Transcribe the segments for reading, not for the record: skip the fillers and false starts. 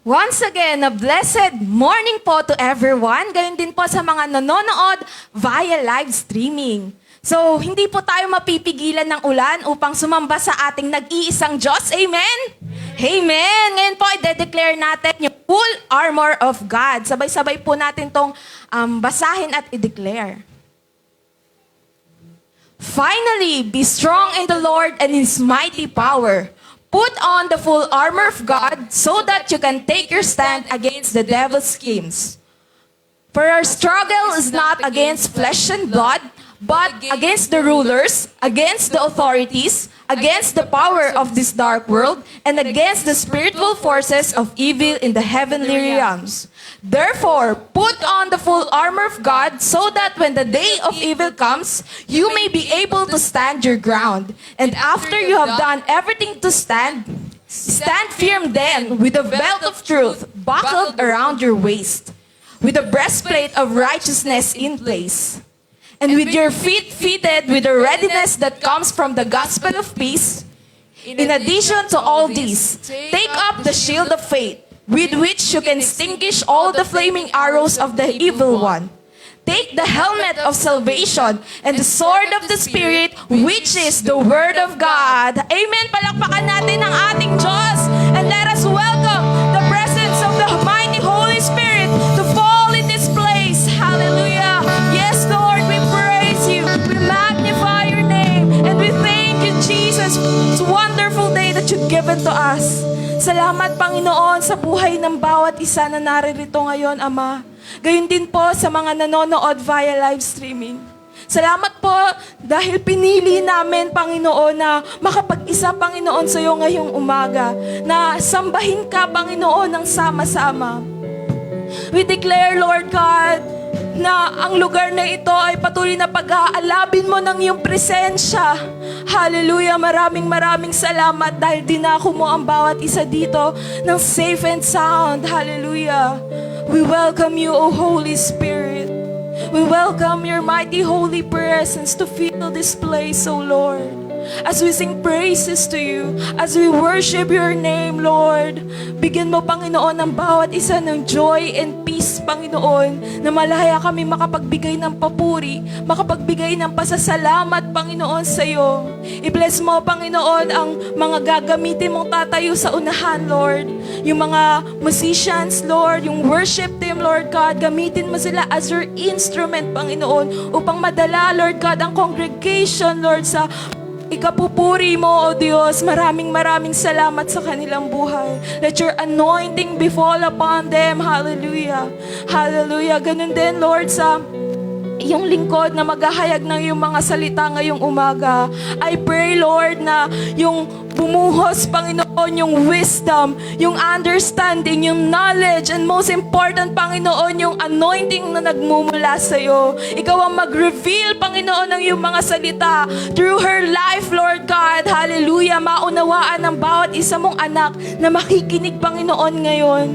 Once again, a blessed morning po to everyone. Gayon din po sa mga nanonood via live streaming. So, hindi po tayo mapipigilan ng ulan upang sumamba sa ating nag-iisang Diyos. Amen? Amen! Ngayon po, i-declare natin yung full armor of God. Sabay-sabay po natin tong basahin at i-declare. Finally, be strong in the Lord and His mighty power. Put on the full armor of God so that you can take your stand against the devil's schemes. For our struggle is not against flesh and blood, but against the rulers, against the authorities, against the power of this dark world, and against the spiritual forces of evil in the heavenly realms. Therefore, put on the full armor of God so that when the day of evil comes, you may be able to stand your ground. And after you have done everything to stand, stand firm then with the belt of truth buckled around your waist, with the breastplate of righteousness in place, and with your feet fitted with the readiness that comes from the gospel of peace. In addition to all these, take up the shield of faith, with which you can extinguish all the flaming arrows of the evil one. Take the helmet of salvation and the sword of the Spirit, which is the Word of God. Amen! Palakpakan natin ang ating Diyos, and let us welcome the presence of the mighty Holy Spirit to fall in this place. Hallelujah! Yes, Lord, we praise you. We magnify your name, and we thank you, Jesus, for this wonderful day that you've given to us. Salamat, Panginoon, sa buhay ng bawat isa na naririto ngayon, Ama. Gayon din po sa mga nanonood via live streaming. Salamat po dahil pinili namin, Panginoon, na makapag-isa, Panginoon, sa iyo ngayong umaga. Na sambahin ka, Panginoon, ng sama-sama. We declare, Lord God, na ang lugar na ito ay patuloy na pag-aalabin mo ng iyong presensya. Hallelujah! Maraming salamat dahil dinako mo ang bawat isa dito ng safe and sound. Hallelujah! We welcome you, O Holy Spirit. We welcome your mighty holy presence to fill this place, O Lord. As we sing praises to you, as we worship your name, Lord, bigyan mo, Panginoon, ng bawat isa ng joy and peace, Panginoon, na malaya kami makapagbigay ng papuri, makapagbigay ng pasasalamat, Panginoon, sa iyo. I-bless mo, Panginoon, ang mga gagamitin mong tatayo sa unahan, Lord. Yung mga musicians, Lord, yung worship team, Lord God, gamitin mo sila as your instrument, Panginoon, upang madala, Lord God, ang congregation, Lord, sa ikapupuri mo, O Diyos. Maraming salamat sa kanilang buhay. Let your anointing befall upon them. Hallelujah. Hallelujah. Ganun din, Lord, sa iyong lingkod na maghahayag ng iyong mga salita ngayong umaga. I pray, Lord, na yung bumuhos, Panginoon, yung wisdom, yung understanding, yung knowledge, and most important, Panginoon, yung anointing na nagmumula sa iyo. Ikaw ang mag-reveal, Panginoon, ng iyong mga salita through her life, Lord God. Hallelujah. Maunawaan ng bawat isa mong anak na makikinig, Panginoon, ngayon.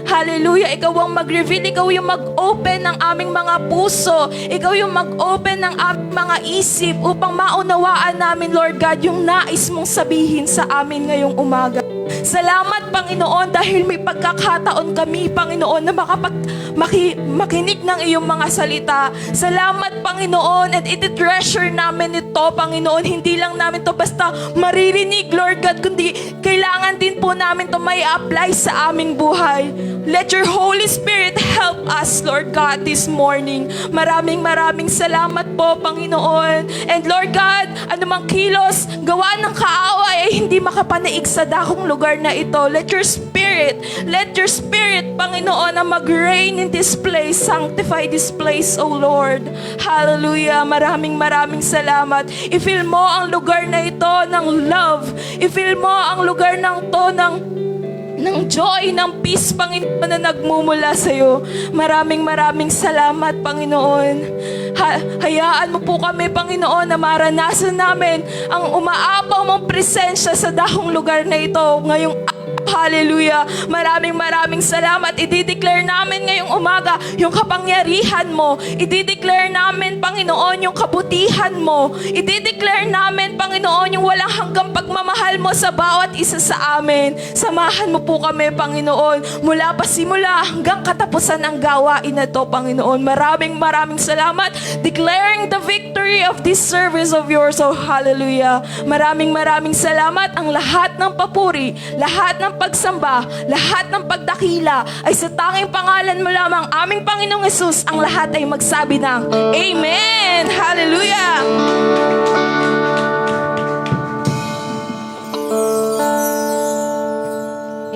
Hallelujah. Ikaw ang mag-reveal. Ikaw yung mag-open ng aming mga puso. Ikaw yung mag-open ng aming mga isip upang maunawaan namin, Lord God, yung nais mong sabihin sa amin ngayong umaga. Salamat, Panginoon, dahil may pagkakataon kami, Panginoon, na makinig ng iyong mga salita. Salamat, Panginoon, at iti-treasure namin ito, Panginoon. Hindi lang namin to basta maririnig, Lord God, kundi kailangan din po namin to may apply sa aming buhay. Let your Holy Spirit help us, Lord God, this morning. Maraming salamat po, Panginoon. And Lord God, anumang kilos, gawa ng kaaway ay hindi makapanaig sa dakong lugar na ito. Let your Spirit, Panginoon, na mag-reign in this place. Sanctify this place, O Lord. Hallelujah. Maraming salamat. I-fill mo ang lugar na ito ng love. I-fill mo ang lugar ng to ng joy, ng peace, Panginoon, na nagmumula sa iyo. Maraming salamat, Panginoon. Hayaan mo po kami, Panginoon, na maranasan namin ang umaapaw mong presensya sa dakong lugar na ito ngayong hallelujah. Maraming salamat. I-declare namin ngayong umaga yung kapangyarihan mo. I-declare namin, Panginoon, yung kabutihan mo. I-declare namin, Panginoon, yung walang hanggang pagmamahal mo sa bawat isa sa amin. Samahan mo po kami, Panginoon, mula pa simula hanggang katapusan ng gawain na to, Panginoon. Maraming salamat. Declaring the victory of this service of yours, oh hallelujah. Maraming salamat. Ang lahat ng papuri, lahat ng pagsamba, lahat ng pagdakila ay sa tanging pangalan mo lamang, aming Panginoong Hesus. Ang lahat ay magsabi ng Amen! Hallelujah!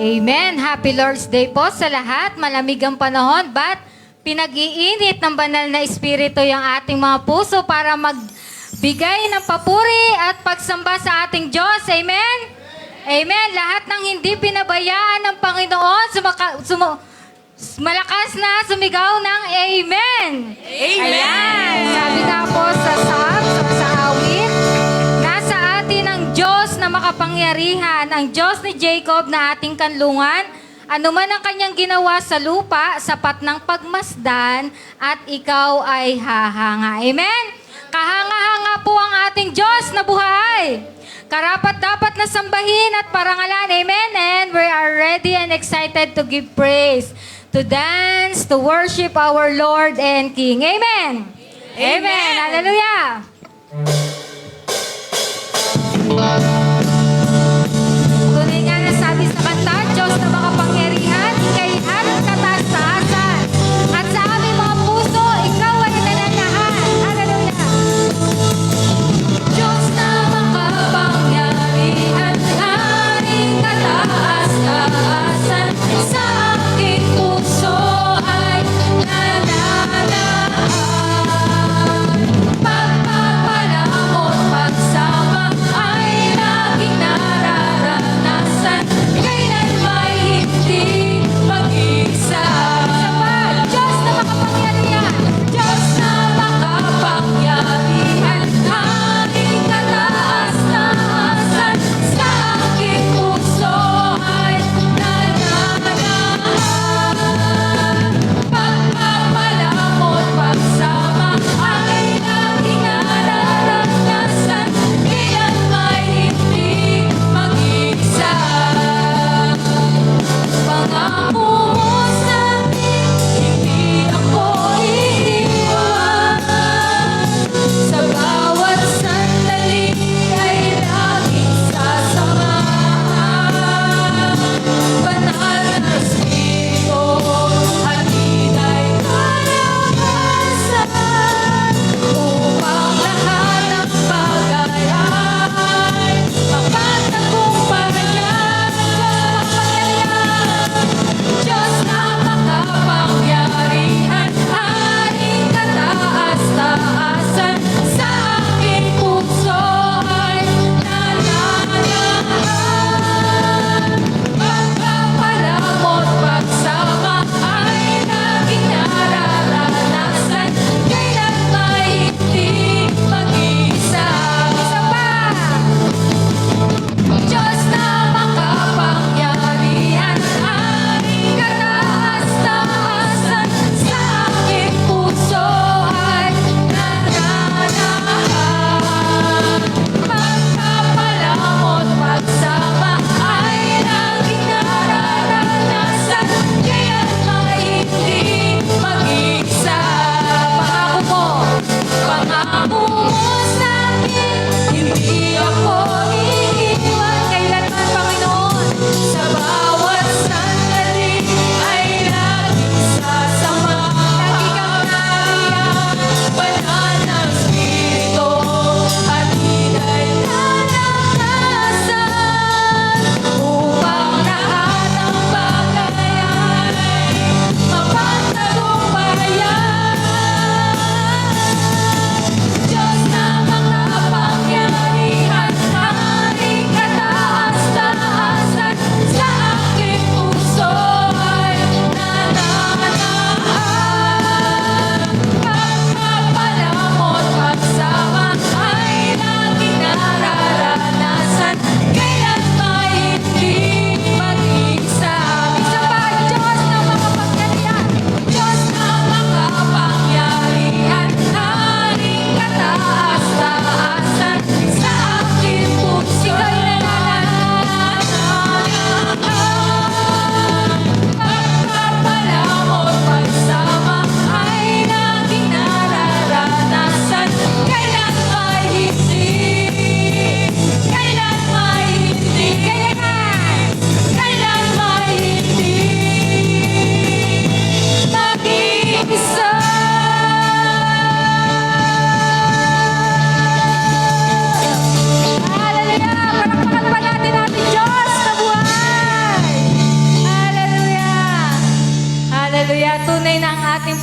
Amen. Happy Lord's Day po sa lahat. Malamig ang panahon, but pinag-iinit ng banal na espiritu yung ating mga puso para magbigay ng papuri at pagsamba sa ating Diyos. Amen? Amen. Lahat ng hindi pinabayaan ng Panginoon, malakas na sumigaw ng Amen. Amen. Ayan. Sabi nga po sa Psalms, sa awit, nasa atin ang Diyos na makapangyarihan, ang Diyos ni Jacob na ating kanlungan. Ano man ang kanyang ginawa sa lupa, sapat ng pagmasdan, at ikaw ay hahanga. Amen? Kahanga-hanga po ang ating Diyos na buhay. Karapat-dapat na sambahin at parangalan. Amen? And we are ready and excited to give praise, to dance, to worship our Lord and King. Amen? Amen. Hallelujah. Tunay nga na sabi sa kanta, Diyos na makapangyarihan, ikayahan at kataas-taasan. At sa aming mga puso, ikaw ay nananahan. Hallelujah. Diyos na makapangyarihan, haring kataas-taasan. Sa aking puso ay nananahan. Pagpapalamot, pagsama ay nananahan.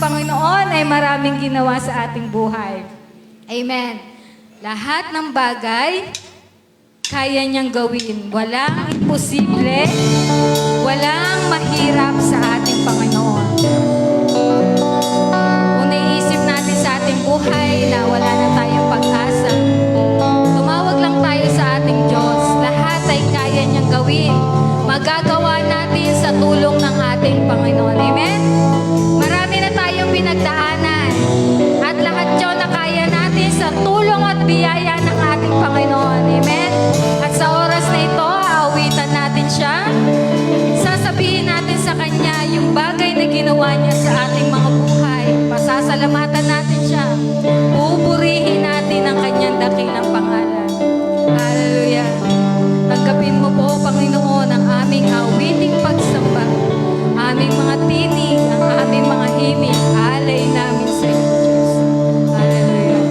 Panginoon ay maraming ginawa sa ating buhay. Amen. Lahat ng bagay, kaya niyang gawin. Walang imposible, walang mahirap sa ating Panginoon. Kung naiisip natin sa ating buhay na wala na tayong pag-asa, tumawag lang tayo sa ating Diyos. Lahat ay kaya niyang gawin. Magagawa natin sa tulong ng ating Panginoon. Amen? Marami na tayong pinagdaanan. At lahat yun na kaya natin sa tulong at biyaya ng ating Panginoon. Amen? At sa oras na ito, aawitan natin siya. Sasabihin natin sa Kanya yung bagay na ginawa niya sa ating mga buhay. Pasasalamatan natin siya. Pupurihin natin ang Kanyang dakilang pangalan. Hallelujah. Tanggapin mo po, Panginoon, ang aming awiting pagsamba, aming mga tinig, ang aming mga himig, alay namin sa iyo, Diyos. Hallelujah.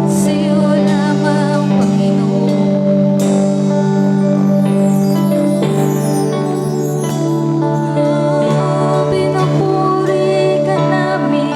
Sa iyo lamang, Panginoon. Pinupuri ka namin.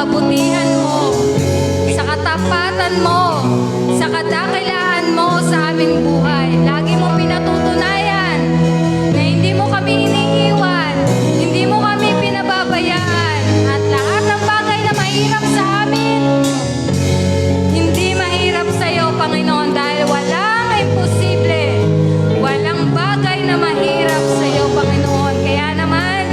kabutihan mo, sa katapatan mo, sa kadakilaan mo sa aming buhay. Lagi mo pinatutunayan na hindi mo kami iniiwan, hindi mo kami pinababayaan, at lahat ng bagay na mahirap sa amin, hindi mahirap sa iyo, Panginoon, dahil walang imposible. Walang bagay na mahirap sa iyo, Panginoon. Kaya naman,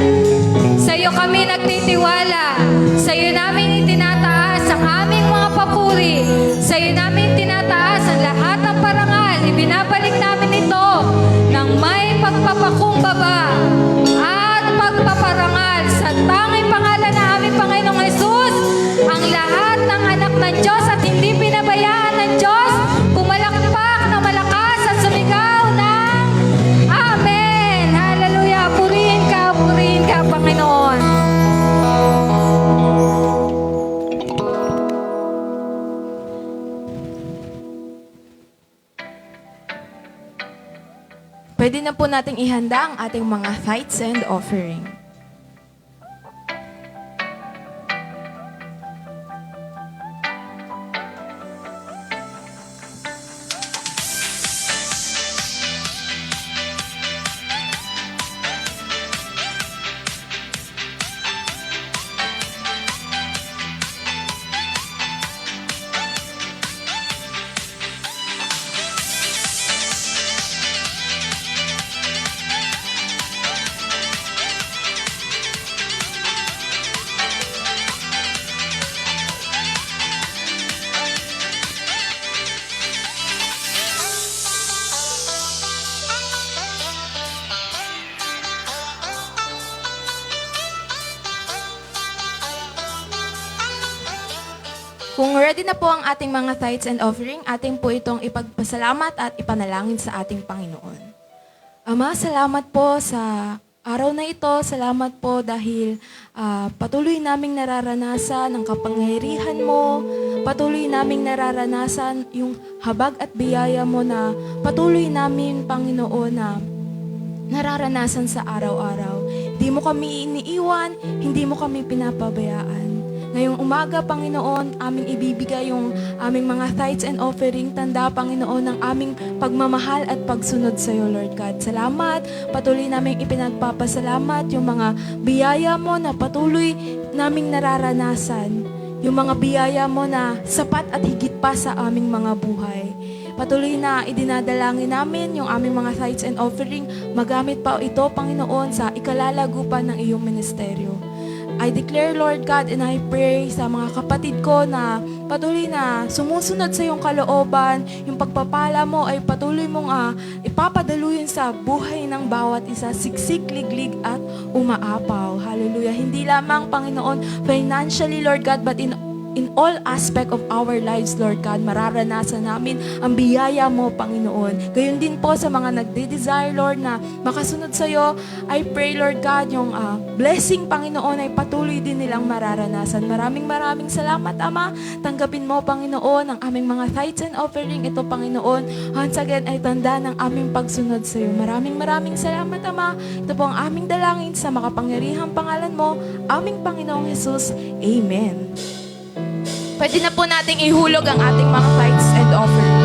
sa iyo kami nagtitiwala. Sa iyo namin itinataas ang aming mga papuri. Sa iyo namin tinataas ang lahat ng parangal. Ibinabalik namin ito ng may pagpapakumbaba at pagpaparangal sa tanging pangalan na aming Panginoong Hesus, ang lahat ng anak ng Diyos at hindi pinabayaan ng Diyos, pumalakpak na malakas at sumigaw ng Amen! Hallelujah! Purihin ka, Panginoon. Pwede na po nating ihanda ang ating mga tithes and offering. Kung ready na po ang ating mga tithes and offering, ating po itong ipagpasalamat at ipanalangin sa ating Panginoon. Ama, salamat po sa araw na ito. Salamat po dahil patuloy naming nararanasan ang kapangyarihan mo. Patuloy naming nararanasan yung habag at biyaya mo na patuloy namin, Panginoon, na nararanasan sa araw-araw. Hindi mo kami iniiwan, hindi mo kami pinapabayaan. Ngayong umaga, Panginoon, aming ibibigay yung aming mga tithes and offering. Tanda, Panginoon, ng aming pagmamahal at pagsunod sa iyo, Lord God. Salamat. Patuloy naming ipinagpapasalamat yung mga biyaya mo na patuloy naming nararanasan. Yung mga biyaya mo na sapat at higit pa sa aming mga buhay. Patuloy na idinadalangin namin yung aming mga tithes and offering. Magamit pa ito, Panginoon, sa ikalalago pa ng iyong ministeryo. I declare, Lord God, and I pray sa mga kapatid ko na patuloy na sumusunod sa iyong kalooban, yung pagpapala mo ay patuloy mong ipapadaluyin sa buhay ng bawat isa, siksik, liglig at umaapaw. Hallelujah. Hindi lamang, Panginoon, financially, Lord God, but in all aspect of our lives, Lord God, mararanasan namin ang biyaya mo, Panginoon. Gayon din po sa mga nagde-desire, Lord, na makasunod sa iyo. I pray, Lord God, yung blessing, Panginoon, ay patuloy din nilang mararanasan. Maraming salamat, Ama. Tanggapin mo, Panginoon, ang aming mga tithes and offering. Ito, Panginoon, once again, ay tanda ng aming pagsunod sa iyo. Maraming salamat, Ama. Ito po ang aming dalangin sa makapangyarihang pangalan mo, aming Panginoong Hesus. Amen. Pwede na po nating ihulog ang ating mga tithes and offering.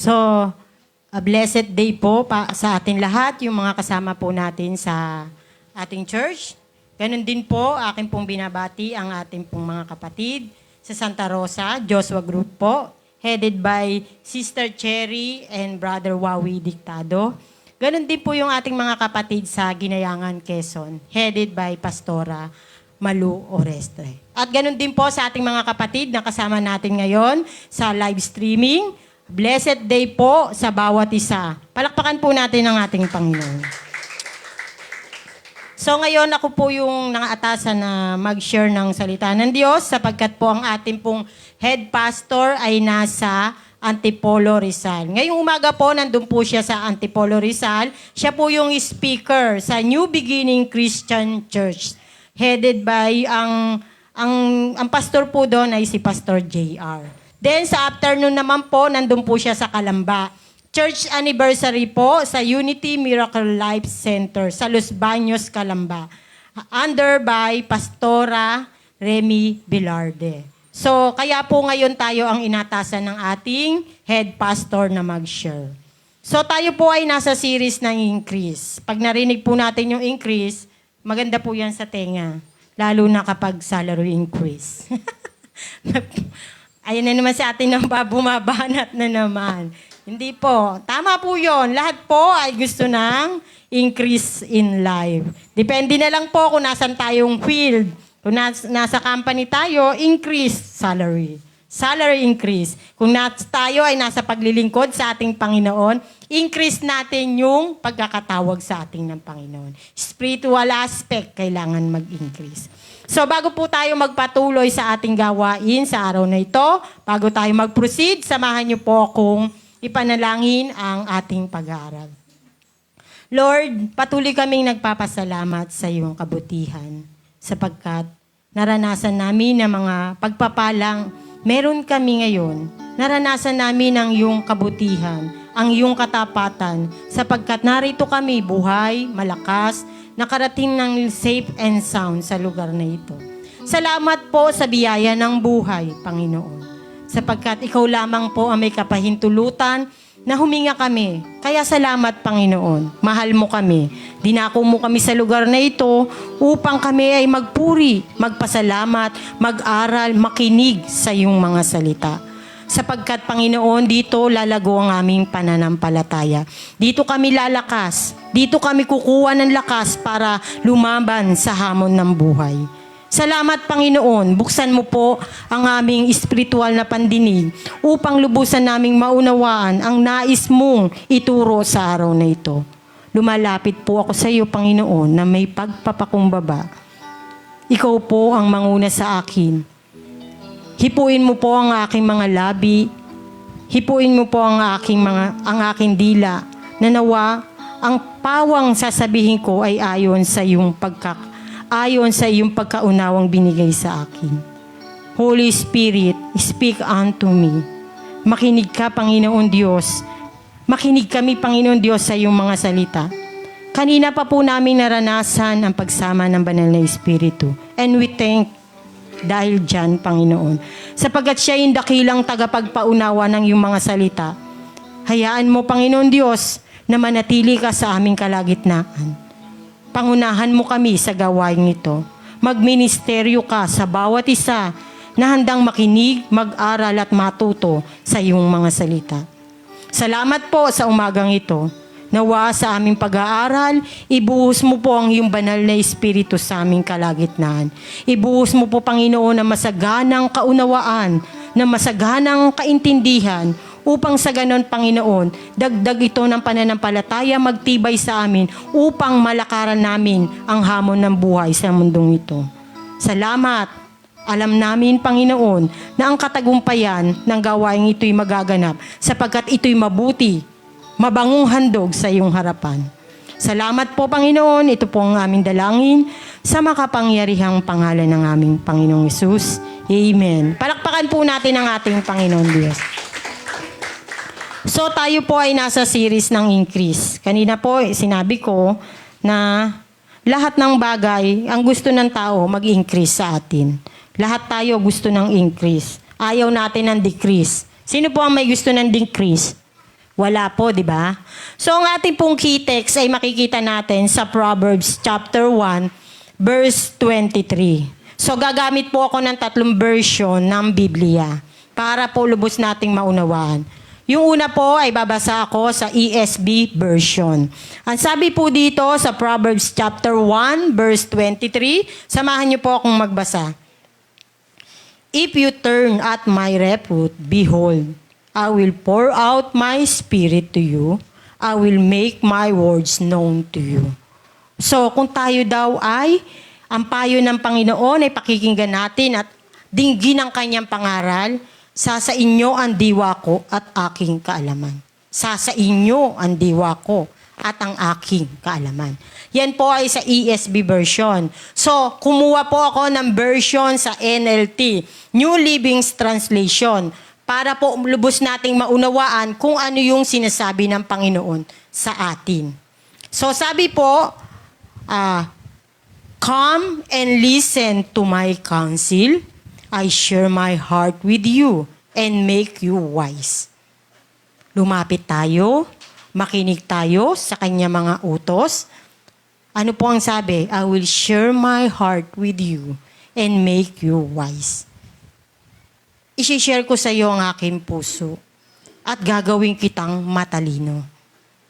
So, a blessed day po sa ating lahat, yung mga kasama po natin sa ating church. Ganon din po, akin pong binabati ang ating pong mga kapatid sa Santa Rosa, Joshua Group po, headed by Sister Cherry and Brother Wawi Dictado. Ganon din po yung ating mga kapatid sa Ginayangan, Quezon, headed by Pastora Malu Orestre. At ganon din po sa ating mga kapatid na kasama natin ngayon sa live streaming. Blessed day po sa bawat isa. Palakpakan po natin ang ating Panginoon. So ngayon ako po yung nakaatasan na mag-share ng salita ng Diyos sapagkat po ang ating pong head pastor ay nasa Antipolo Rizal. Ngayong umaga po, nandun po siya sa Antipolo Rizal. Siya po yung speaker sa New Beginning Christian Church. Headed by ang pastor po doon ay si Pastor JR. Then sa afternoon naman po, nandun po siya sa Calamba. Church anniversary po sa Unity Miracle Life Center sa Los Baños, Calamba. Under by Pastora Remy Velarde. So, kaya po ngayon tayo ang inatasan ng ating head pastor na mag-share. So, tayo po ay nasa series ng increase. Pag narinig po natin yung increase, maganda po yan sa tenga. Lalo na kapag salary increase. Ayan na naman sa atin ng bumabanat na naman. Hindi po. Tama po yon. Lahat po ay gusto ng increase in life. Depende na lang po kung nasan tayong field. Kung nasa company tayo, increase salary. Salary increase. Kung tayo ay nasa paglilingkod sa ating Panginoon, increase natin yung pagkakatawag sa ating ng Panginoon. Spiritual aspect, kailangan mag-increase. So bago po tayo magpatuloy sa ating gawain sa araw na ito, bago tayo mag-proceed, samahan niyo po akong ipanalangin ang ating pag-aaral. Lord, patuloy kaming nagpapasalamat sa iyong kabutihan sapagkat naranasan namin ng mga pagpapalang meron kami ngayon. Naranasan namin ang iyong kabutihan, ang iyong katapatan sapagkat narito kami buhay, malakas, nakarating ng safe and sound sa lugar na ito. Salamat po sa biyaya ng buhay, Panginoon. Sapagkat ikaw lamang po ang may kapahintulutan na huminga kami. Kaya salamat, Panginoon. Mahal mo kami. Dinako mo kami sa lugar na ito upang kami ay magpuri, magpasalamat, mag-aral, makinig sa iyong mga salita. Sapagkat, Panginoon, dito lalago ang aming pananampalataya. Dito kami lalakas. Dito kami kukuha ng lakas para lumaban sa hamon ng buhay. Salamat, Panginoon. Buksan mo po ang aming espiritual na pandinig upang lubusan naming maunawaan ang nais mong ituro sa araw na ito. Lumalapit po ako sa iyo, Panginoon, na may pagpapakumbaba. Ikaw po ang manguna sa akin. Hipuin mo po ang aking mga labi. Hipuin mo po ang aking dila. Na nawa, ang pawang sasabihin ko ay ayon sa iyong pagkaunawang binigay sa akin. Holy Spirit, speak unto me. Makinig ka, Panginoon Diyos. Makinig kami, Panginoon Diyos, sa iyong mga salita. Kanina pa po namin naranasan ang pagsama ng Banal na Espiritu. And we thank dahil dyan, Panginoon. Sapagkat siya yung dakilang tagapagpaunawa ng iyong mga salita. Hayaan mo, Panginoon Diyos, na manatili ka sa aming kalagitnaan. Pangunahan mo kami sa gawain ito. Magministeryo ka sa bawat isa na handang makinig, mag-aral at matuto sa iyong mga salita. Salamat po sa umagang ito. Nawa sa aming pag-aaral, ibuhos mo po ang iyong banal na Espiritu sa aming kalagitnaan. Ibuhos mo po, Panginoon, na masaganang kaunawaan, na masaganang kaintindihan, upang sa ganon, Panginoon, dagdag ito ng pananampalataya magtibay sa amin upang malakaran namin ang hamon ng buhay sa mundong ito. Salamat. Alam namin, Panginoon, na ang katagumpayan ng gawain ito'y magaganap sapagkat ito'y mabuti, mabangong handog sa iyong harapan. Salamat po, Panginoon. Ito po ang aming dalangin sa makapangyarihang pangalan ng aming Panginoong Hesus. Amen. Palakpakan po natin ang ating Panginoon Diyos. So tayo po ay nasa series ng increase. Kanina po sinabi ko na lahat ng bagay, ang gusto ng tao mag-increase sa atin. Lahat tayo gusto ng increase. Ayaw natin ng decrease. Sino po ang may gusto ng decrease? Wala po, di ba? So ang ating pong key text ay makikita natin sa Proverbs chapter 1, verse 23. So gagamit po ako ng 3 version ng Biblia para po lubos nating maunawaan. Yung una po ay babasa ako sa ESV version. Ang sabi po dito sa Proverbs chapter 1, verse 23, samahan niyo po akong magbasa. If you turn at my reproof, behold, I will pour out my spirit to you. I will make my words known to you. So, kung tayo daw ay ang payo ng Panginoon ay pakikinggan natin at dinggin ang kanyang pangaral, sa inyo ang diwa ko at aking kaalaman. Sa inyo ang diwa ko at ang aking kaalaman. Yan po ay sa ESV version. So, kumuha po ako ng version sa NLT, New Living Translation, para po lubos nating maunawaan kung ano yung sinasabi ng Panginoon sa atin. So, sabi po, come and listen to my counsel. I share my heart with you and make you wise. Lumapit tayo, makinig tayo sa kanya mga utos. Ano po ang sabi? I will share my heart with you and make you wise. I-share ko sa iyo ang aking puso at gagawin kitang matalino.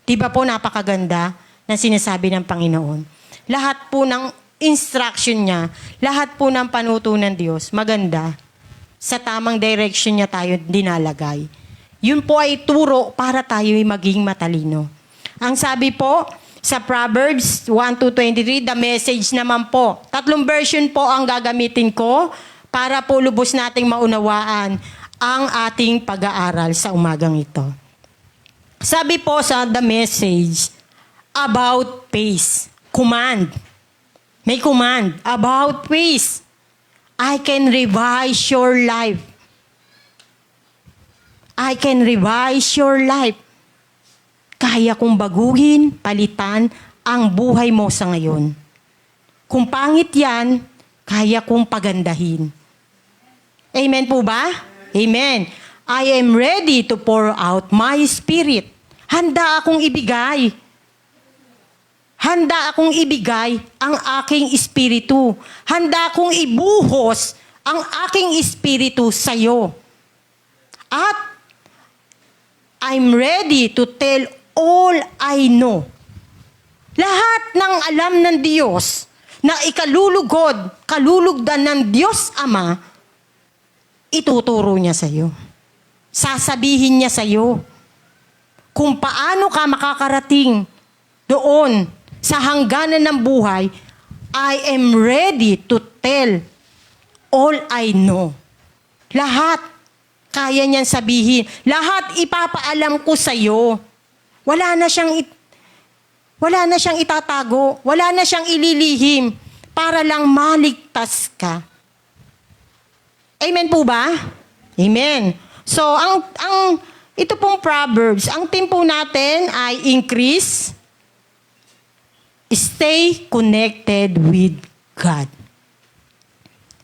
Diba po napakaganda na sinasabi ng Panginoon? Lahat po ng instruction niya, lahat po ng panuto ng Diyos, maganda. Sa tamang direction niya tayo dinalagay. Yun po ay turo para tayo maging matalino. Ang sabi po sa Proverbs 1-23, the message naman po. 3 version po ang gagamitin ko para po lubos nating maunawaan ang ating pag-aaral sa umagang ito. Sabi po sa the message, about pace, command. May command about pace. I can revise your life. I can revise your life. Kaya kong baguhin, palitan ang buhay mo sa ngayon. Kung pangit yan, kaya kong pagandahin. Amen po ba? Amen. I am ready to pour out my spirit. Handa akong ibigay. Handa akong ibigay ang aking espiritu. Handa akong ibuhos ang aking espiritu sa iyo. At I'm ready to tell all I know. Lahat ng alam ng Diyos na kalulugdan ng Diyos Ama, ituturo niya sa iyo. Sasabihin niya sa iyo kung paano ka makakarating doon sa hangganan ng buhay. I am ready to tell all I know. Lahat kaya niyan sabihin. Lahat ipapaalam ko sa iyo. Wala na siyang itatago. Wala na siyang ililihim para lang maligtas ka. Amen po ba? Amen. So, ito pong Proverbs, ang tempo natin ay increase, stay connected with God.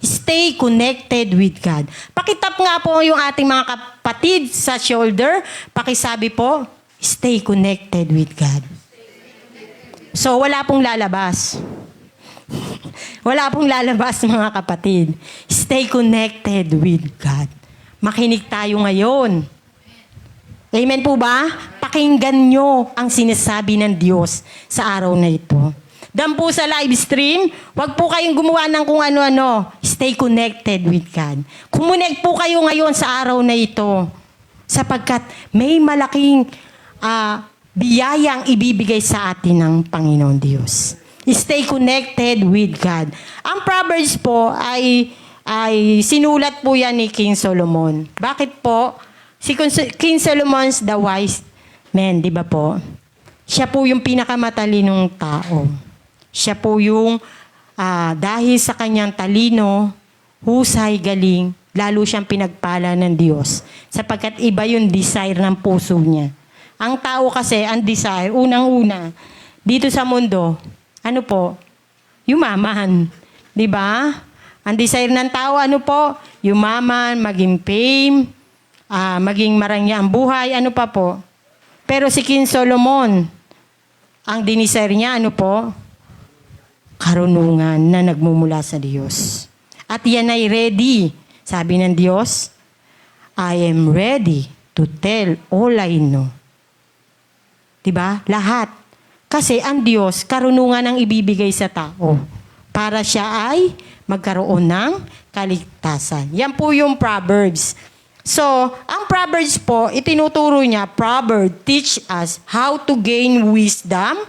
Stay connected with God. Pakitap nga po yung ating mga kapatid sa shoulder. Pakisabi po, stay connected with God. So, wala pong lalabas. Wala pong lalabas, mga kapatid. Stay connected with God. Makinig tayo ngayon. Amen po ba? Pakinggan nyo ang sinasabi ng Diyos sa araw na ito. Dan po sa live stream, wag po kayong gumawa ng kung ano-ano. Stay connected with God. Kumonect po kayo ngayon sa araw na ito. Sapagkat may malaking biyayang ibibigay sa atin ng Panginoon Diyos. Stay connected with God. Ang Proverbs po ay sinulat po yan ni King Solomon. Bakit po? Si King Solomon's the wise man, di ba po? Siya po yung pinakamatalinong tao. Siya po yung dahil sa kanyang talino, husay, galing, lalo siyang pinagpala ng Diyos. Sapagkat iba yung desire ng puso niya. Ang tao kasi, ang desire, unang-una, dito sa mundo, ano po? Yumaman. Di ba? Ang desire ng tao, ano po? Yumaman, maging fame, maging marangya ang buhay, ano pa po? Pero si King Solomon, ang dinisire niya, ano po? Karunungan na nagmumula sa Diyos. At yan ay ready. Sabi ng Diyos, I am ready to tell all I know. Diba? Lahat. Kasi ang Diyos, karunungan ang ibibigay sa tao para siya ay magkaroon ng kaligtasan. Yan po yung Proverbs. So, ang Proverbs po, itinuturo niya, Proverbs teach us how to gain wisdom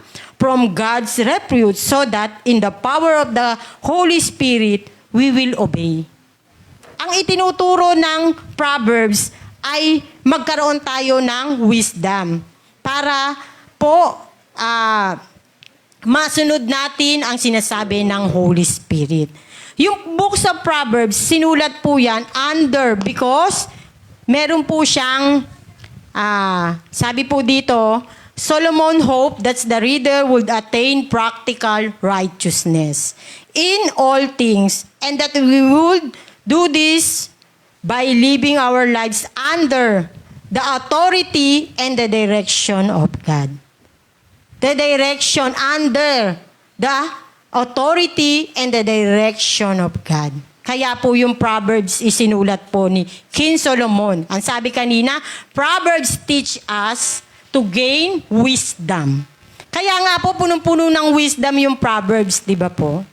from God's refuge so that in the power of the Holy Spirit, we will obey. Ang itinuturo ng Proverbs ay magkaroon tayo ng wisdom para po masunod natin ang sinasabi ng Holy Spirit. Yung books of Proverbs, sinulat po yan because meron po siyang, sabi po dito, Solomon hoped that the reader would attain practical righteousness in all things and that we would do this by living our lives under the authority and the direction of God. The direction under the authority and the direction of God. Kaya po yung Proverbs isinulat po ni King Solomon. Ang sabi kanina, Proverbs teach us to gain wisdom. Kaya nga po, punong-puno ng wisdom yung Proverbs, di ba po?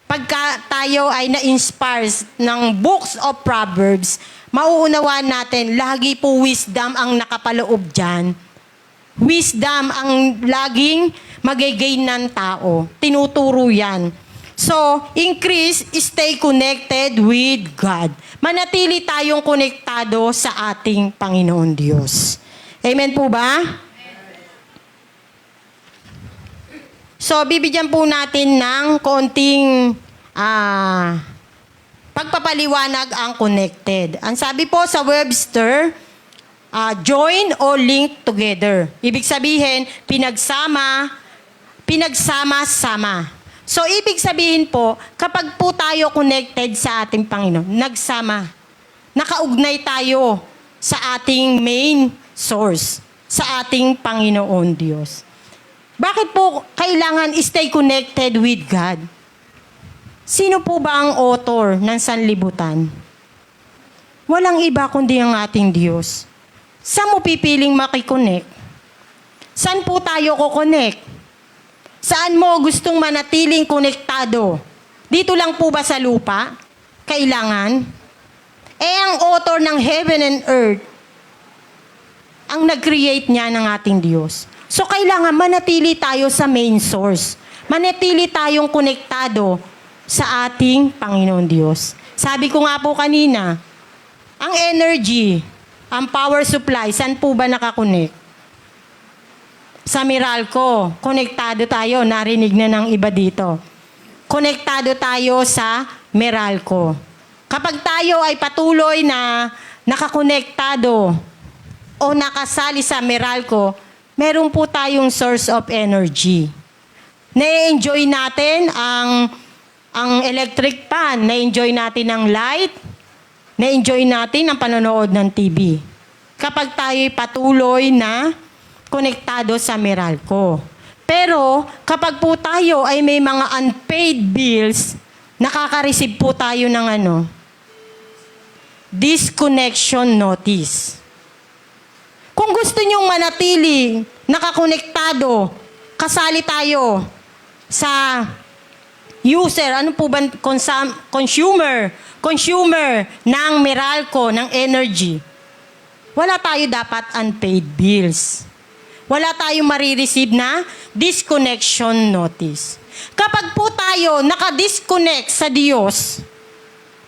Pagka tayo ay na-inspire ng books of Proverbs, mauunawaan natin, lagi po wisdom ang nakapaloob dyan. Wisdom ang laging magigain ng tao. Tinuturo yan. So, increase, stay connected with God. Manatili tayong konektado sa ating Panginoon Diyos. Amen po ba? So, bibigyan po natin ng konting pagpapaliwanag ang connected. Ang sabi po sa Webster, join or link together. Ibig sabihin, pinagsama-sama. So, ibig sabihin po, kapag po tayo connected sa ating Panginoon, nagsama, nakaugnay tayo sa ating main source, sa ating Panginoon Diyos. Bakit po kailangan stay connected with God? Sino po ba ang author ng sanlibutan? Walang iba kundi ang ating Diyos. Saan mo pipiling makikonnect? Saan po tayo kukonect? Saan mo gustong manatiling konektado? Dito lang po ba sa lupa? Kailangan? Ang author ng heaven and earth, ang nag-create niya ng ating Diyos. So, kailangan manatili tayo sa main source. Manatili tayong konektado sa ating Panginoon Diyos. Sabi ko nga po kanina, ang energy, ang power supply, saan po ba nakakonect? Sa Meralco, konektado tayo. Narinig na ng iba dito. Konektado tayo sa Meralco. Kapag tayo ay patuloy na nakakonektado o nakasali sa Meralco, meron po tayong source of energy. Na-enjoy natin ang electric fan, na-enjoy natin ang light, na-enjoy natin ang panonood ng TV. Kapag tayo'y patuloy na konektado sa Meralco. Pero kapag po tayo ay may mga unpaid bills, nakaka-receive po tayo ng disconnection notice. Kung gusto nyong manatili, nakakonektado, kasali tayo sa user, ano po ba, consumer ng Meralco, ng energy, wala tayo dapat unpaid bills. Wala tayong marireceive na disconnection notice. Kapag po tayo nakadisconnect sa Diyos,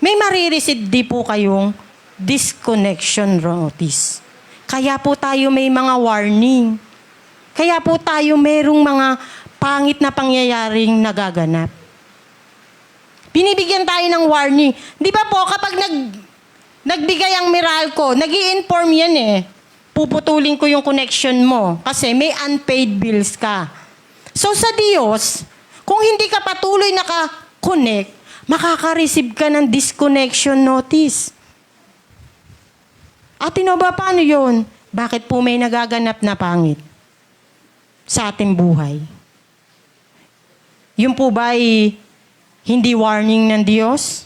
may marireceive di po kayong disconnection notice. Kaya po tayo may mga warning. Kaya po tayo mayroong mga pangit na pangyayaring nagaganap. Binibigyan tayo ng warning. Di ba po, kapag nagbigay ang Meralco, nag-i-inform yan puputulin ko yung connection mo kasi may unpaid bills ka. So sa Diyos, kung hindi ka patuloy naka-connect, makaka-receive ka ng disconnection notice. At ba paano yun? Bakit po may nagaganap na pangit sa ating buhay? Yun po ba ay hindi warning ng Diyos?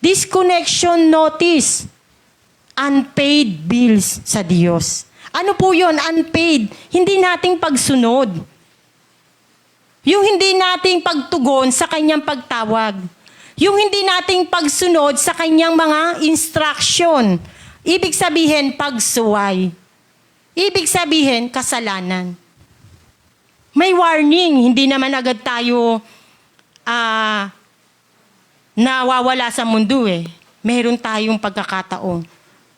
Disconnection notice. Unpaid bills sa Diyos. Ano po yun? Unpaid. Hindi nating pagsunod. Yung hindi nating pagtugon sa kanyang pagtawag. Yung hindi nating pagsunod sa kanyang mga instruction. Ibig sabihin, pagsuway. Ibig sabihin, kasalanan. may warning. Hindi naman agad tayo nawawala sa mundo eh. Meron tayong pagkakataon.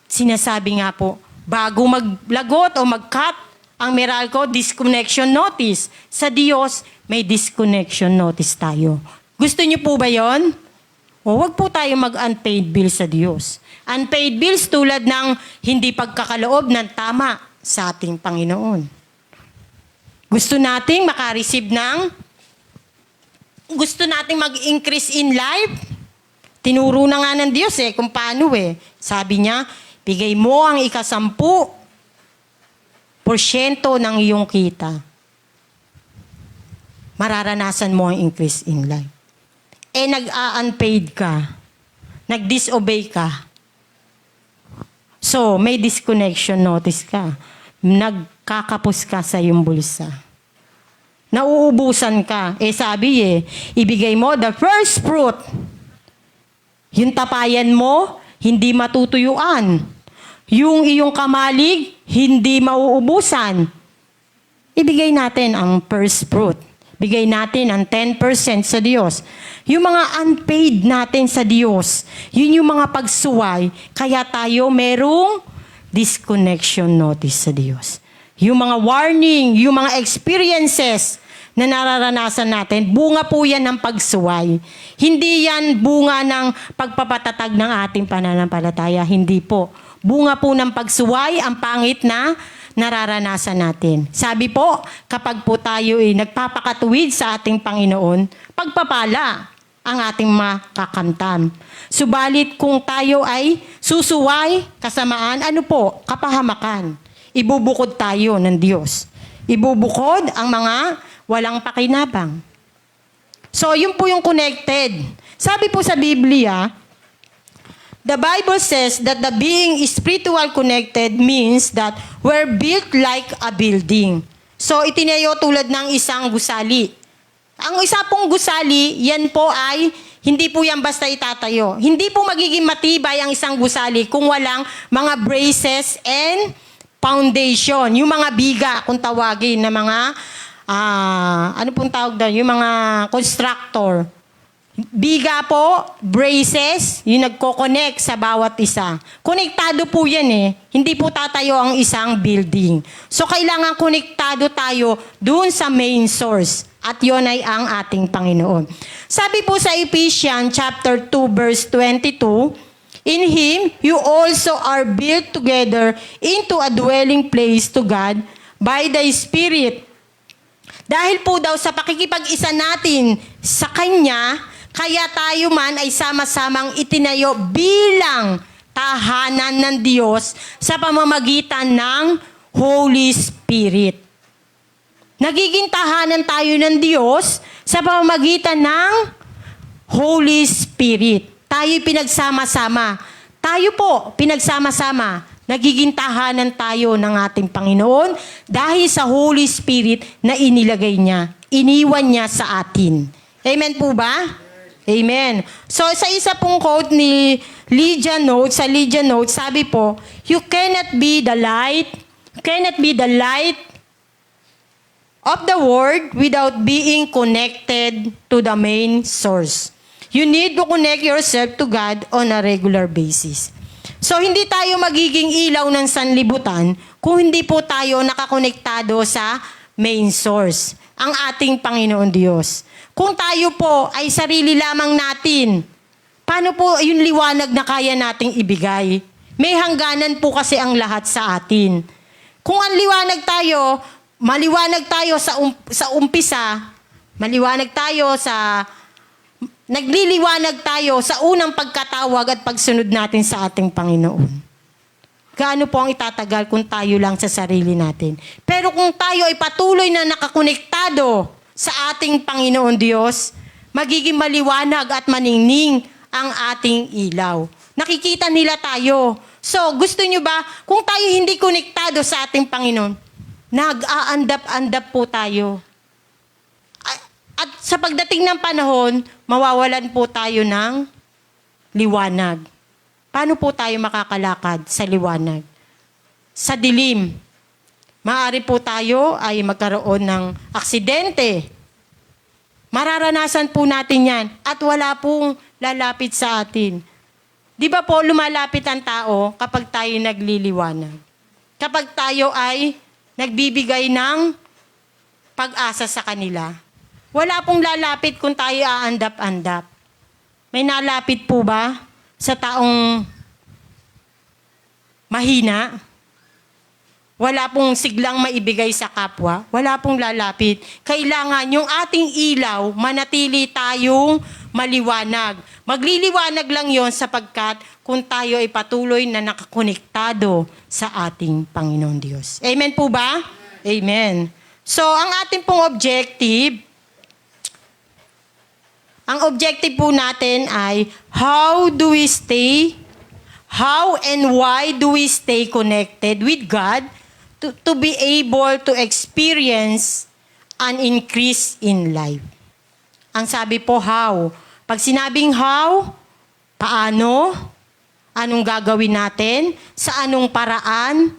Sinasabi nga po, bago maglagot o mag-cut ang Meralco disconnection notice. Sa Diyos, may disconnection notice tayo. Gusto niyo po ba yon? O wag po tayo mag-unpaid bills sa Diyos. Unpaid bills tulad ng hindi pagkakaloob ng tama sa ating Panginoon. Gusto nating makareceive gusto nating mag-increase in life. Tinuro na nga ng Diyos kung paano Sabi niya, bigay mo ang 10% ng iyong kita. Mararanasan mo ang increase in life. Nag-unpaid ka. Nag-disobey ka. So, may disconnection notice ka. Nagkakapos ka sa iyong bulsa. Nauubusan ka. Sabi ibigay mo the first fruit. Yung tapayan mo, hindi matutuyuan. Yung iyong kamalig, hindi mauubusan. Ibigay natin ang first fruit. Bigay natin ang 10% sa Diyos. Yung mga unpaid natin sa Diyos, yun yung mga pagsuway, kaya tayo merong disconnection notice sa Diyos. Yung mga warning, yung mga experiences na nararanasan natin, bunga po yan ng pagsuway. Hindi yan bunga ng pagpapatatag ng ating pananampalataya. Hindi po. Bunga po ng pagsuway, ang pangit na nararanasan natin. Sabi po, kapag po tayo nagpapakatuwid sa ating Panginoon, pagpapala ang ating makakamtan. Subalit kung tayo ay susuway, kasamaan, ano po? Kapahamakan. Ibubukod tayo ng Diyos. Ibubukod ang mga walang pakinabang. So, yun po yung connected. Sabi po sa Biblia, the Bible says that the being spiritual connected means that we're built like a building. So, itinayo tulad ng isang gusali. Ang isa pong gusali, yan po ay, hindi po yan basta itatayo. Hindi po magiging matibay ang isang gusali kung walang mga braces and foundation. Yung mga biga, kung tawagin na mga, ano pong tawag doon? Yung mga constructor. Biga po, braces, yung nagko-connect sa bawat isa. Konektado po yan Hindi po tatayo ang isang building. So, kailangan konektado tayo dun sa main source. At yon ay ang ating Panginoon. Sabi po sa Ephesians chapter 2 verse 22, in Him, you also are built together into a dwelling place to God by the Spirit. Dahil po daw sa pakikipag-isa natin sa Kanya, kaya tayo man ay sama-samang itinayo bilang tahanan ng Diyos sa pamamagitan ng Holy Spirit. Nagiging tahanan tayo ng Diyos sa pamamagitan ng Holy Spirit. Tayo'y pinagsama-sama. Tayo po, pinagsama-sama. Nagiging tahanan tayo ng ating Panginoon dahil sa Holy Spirit na inilagay niya. Iniwan niya sa atin. Amen po ba? Amen. So, sa isa pong quote ni Lydia Notes, sa Lydia Notes, sabi po, you cannot be the light of the world without being connected to the main source. You need to connect yourself to God on a regular basis. So, hindi tayo magiging ilaw ng sanlibutan kung hindi po tayo nakakonektado sa main source, ang ating Panginoon Diyos. Kung tayo po ay sarili lamang natin, paano po yung liwanag na kaya nating ibigay? May hangganan po kasi ang lahat sa atin. Kung ang liwanag tayo, maliwanag tayo sa umpisa, nagliliwanag tayo sa unang pagkatawag at pagsunod natin sa ating Panginoon. Gaano po ang itatagal kung tayo lang sa sarili natin? Pero kung tayo ay patuloy na nakakonektado sa ating Panginoon Diyos, magiging maliwanag at maningning ang ating ilaw. Nakikita nila tayo. So, gusto nyo ba, kung tayo hindi konektado sa ating Panginoon, nag-aandap-andap po tayo. At sa pagdating ng panahon, mawawalan po tayo ng liwanag. Paano po tayo makakalakad sa liwanag? Sa dilim. Maaari po tayo ay magkaroon ng aksidente. Mararanasan po natin yan at wala pong lalapit sa atin. Di ba po lumalapit ang tao kapag tayo nagliliwanag? Kapag tayo ay nagbibigay ng pag-asa sa kanila. Wala pong lalapit kung tayo aandap-andap. May nalapit po ba sa taong mahina? Wala pong siglang maibigay sa kapwa. Wala pong lalapit. Kailangan yung ating ilaw, manatili tayong maliwanag. Magliliwanag lang yon sapagkat kung tayo ay patuloy na nakakonektado sa ating Panginoon Diyos. Amen po ba? Amen. So, ang ating pong objective po natin ay how and why do we stay connected with God to be able to experience an increase in life. Ang sabi po, how. Pag sinabing how, paano, anong gagawin natin, sa anong paraan,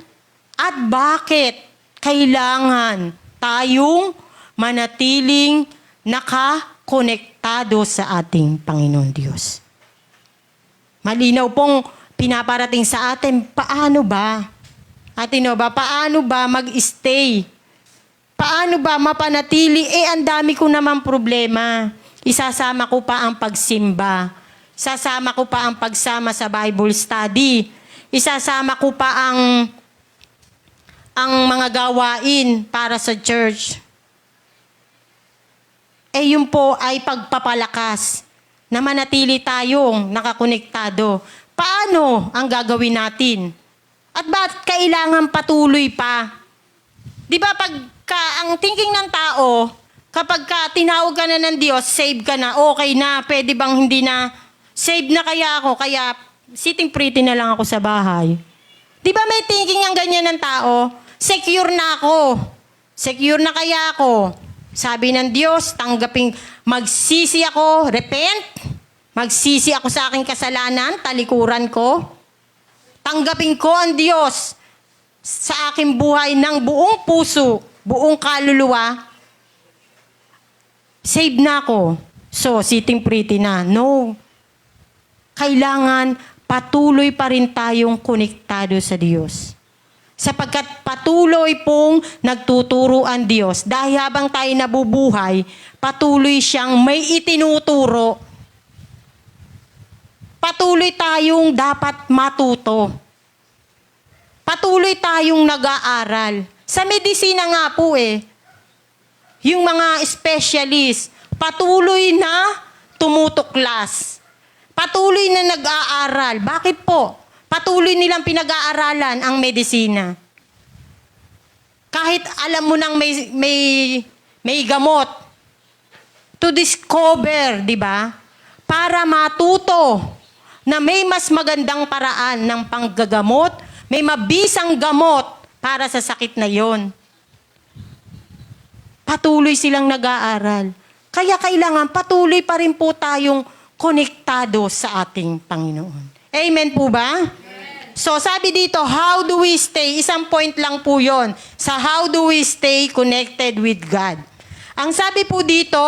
at bakit kailangan tayong manatiling nakakonektado sa ating Panginoon Diyos. Malinaw pong pinaparating sa atin, paano ba? Paano ba mag-stay? Paano ba mapanatili? Ang dami ko naman problema. Isasama ko pa ang pagsimba. Isasama ko pa ang pagsama sa Bible study. Isasama ko pa ang mga gawain para sa church. Yun po ay pagpapalakas na manatili tayong nakakonektado. Paano ang gagawin natin? At bakit kailangan patuloy pa? Di ba ang thinking ng tao, kapag tinawag ka na ng Diyos, save ka na, okay na, pwede bang hindi na, save na kaya ako, kaya sitting pretty na lang ako sa bahay. Di ba may thinking ang ganyan ng tao? Secure na ako. Secure na kaya ako. Sabi ng Diyos, magsisi ako, repent, magsisi ako sa aking kasalanan, talikuran ko. Tanggapin ko ang Diyos sa aking buhay ng buong puso, buong kaluluwa. Save na ako. So, sitting pretty na. No. Kailangan patuloy pa rin tayong konektado sa Diyos. Sapagkat patuloy pong nagtuturo ang Diyos. Dahil habang tayo nabubuhay, patuloy siyang may itinuturo. Patuloy tayong dapat matuto. Patuloy tayong nag-aaral. Sa medisina nga po yung mga specialist, patuloy na tumutuklas. Patuloy na nag-aaral. Bakit po? Patuloy nilang pinag-aaralan ang medisina. Kahit alam mo nang may gamot. To discover, di ba? Para matuto na may mas magandang paraan ng panggagamot, may mabisang gamot para sa sakit na yon. Patuloy silang nag-aaral. Kaya kailangan patuloy pa rin po tayong konektado sa ating Panginoon. Amen po ba? Amen. So sabi dito, how do we stay? Isang point lang po yon. Sa how do we stay connected with God? Ang sabi po dito,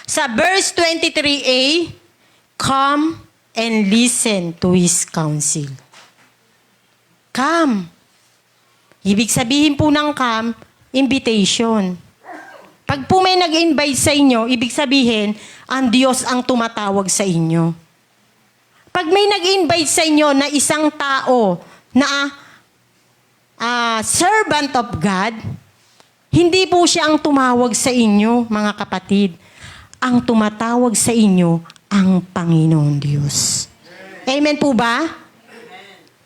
sa verse 23a, come and listen to His counsel. Come. Ibig sabihin po ng come, invitation. Pag po may nag-invite sa inyo, ibig sabihin, ang Diyos ang tumatawag sa inyo. Pag may nag-invite sa inyo na isang tao na servant of God, hindi po siya ang tumawag sa inyo, mga kapatid. Ang tumatawag sa inyo, ang Panginoon Diyos. Amen po ba?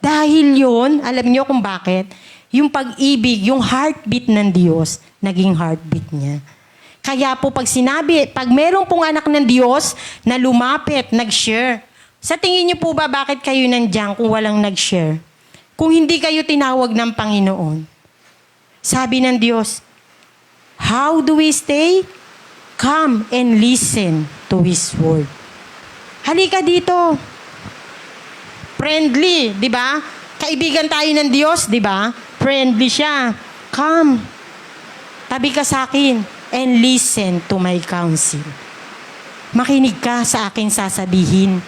Dahil yun, alam niyo kung bakit? Yung pag-ibig, yung heartbeat ng Diyos, naging heartbeat niya. Kaya po pag meron pong anak ng Diyos na lumapit, nag-share, sa tingin niyo po ba bakit kayo nandiyan kung walang nag-share? Kung hindi kayo tinawag ng Panginoon. Sabi ng Diyos, how do we stay? Come and listen to His word. Halika dito. Friendly, di ba? Kaibigan tayo ng Diyos, di ba? Friendly siya. Come. Tabi ka sa akin and listen to my counsel. Makinig ka sa aking sasabihin.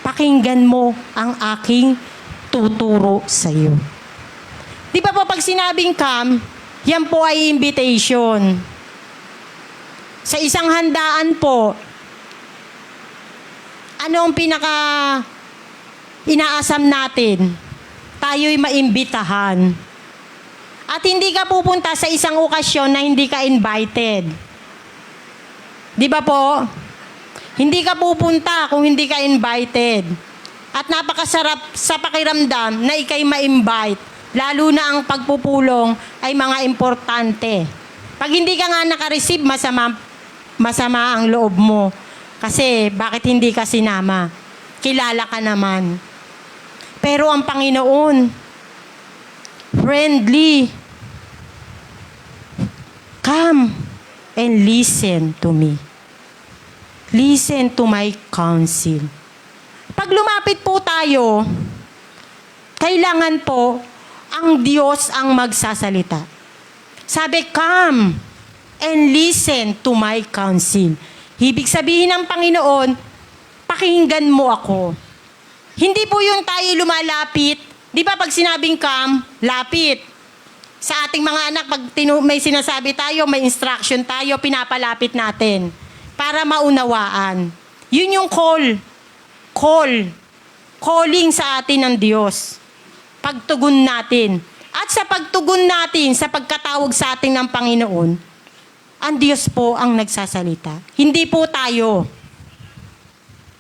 Pakinggan mo ang aking tuturo sa iyo. Di ba po pag sinabing come, yan po ay invitation. Sa isang handaan po, ano ang pinaka inaasam natin? Tayo'y maimbitahan. At hindi ka pupunta sa isang okasyon na hindi ka invited. Di ba po? Hindi ka pupunta kung hindi ka invited. At napakasarap sa pakiramdam na ikay ma-invite. Lalo na ang pagpupulong ay mga importante. Pag hindi ka nga naka-receive, masama ang loob mo. Kasi bakit hindi ka sinama? Kilala ka naman. Pero ang Panginoon, friendly. Come and listen to me. Listen to my counsel. Pag lumapit po tayo, kailangan po ang Diyos ang magsasalita. Sabi, come and listen to my counsel. Ibig sabihin ng Panginoon, pakinggan mo ako. Hindi po yung tayo lumalapit. Di ba pag sinabing come, lapit. Sa ating mga anak, pag may sinasabi tayo, may instruction tayo, pinapalapit natin para maunawaan. Yun yung call. Calling sa atin ng Diyos. Pagtugon natin. At sa pagtugon natin, sa pagkatawag sa atin ng Panginoon, ang Diyos po ang nagsasalita. Hindi po tayo.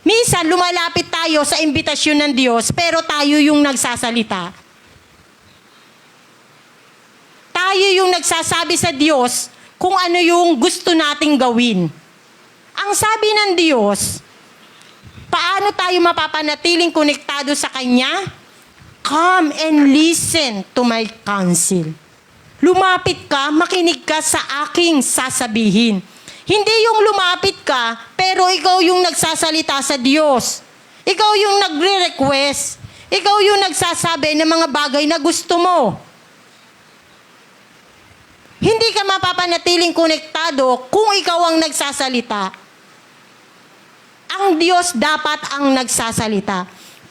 Minsan, lumalapit tayo sa imbitasyon ng Diyos, pero tayo yung nagsasalita. Tayo yung nagsasabi sa Diyos kung ano yung gusto nating gawin. Ang sabi ng Diyos, paano tayo mapapanatiling konektado sa Kanya? Come and listen to my counsel. Lumapit ka, makinig ka sa aking sasabihin. Hindi yung lumapit ka, pero ikaw yung nagsasalita sa Diyos. Ikaw yung nagre-request. Ikaw yung nagsasabi ng mga bagay na gusto mo. Hindi ka mapapanatiling konektado kung ikaw ang nagsasalita. Ang Diyos dapat ang nagsasalita.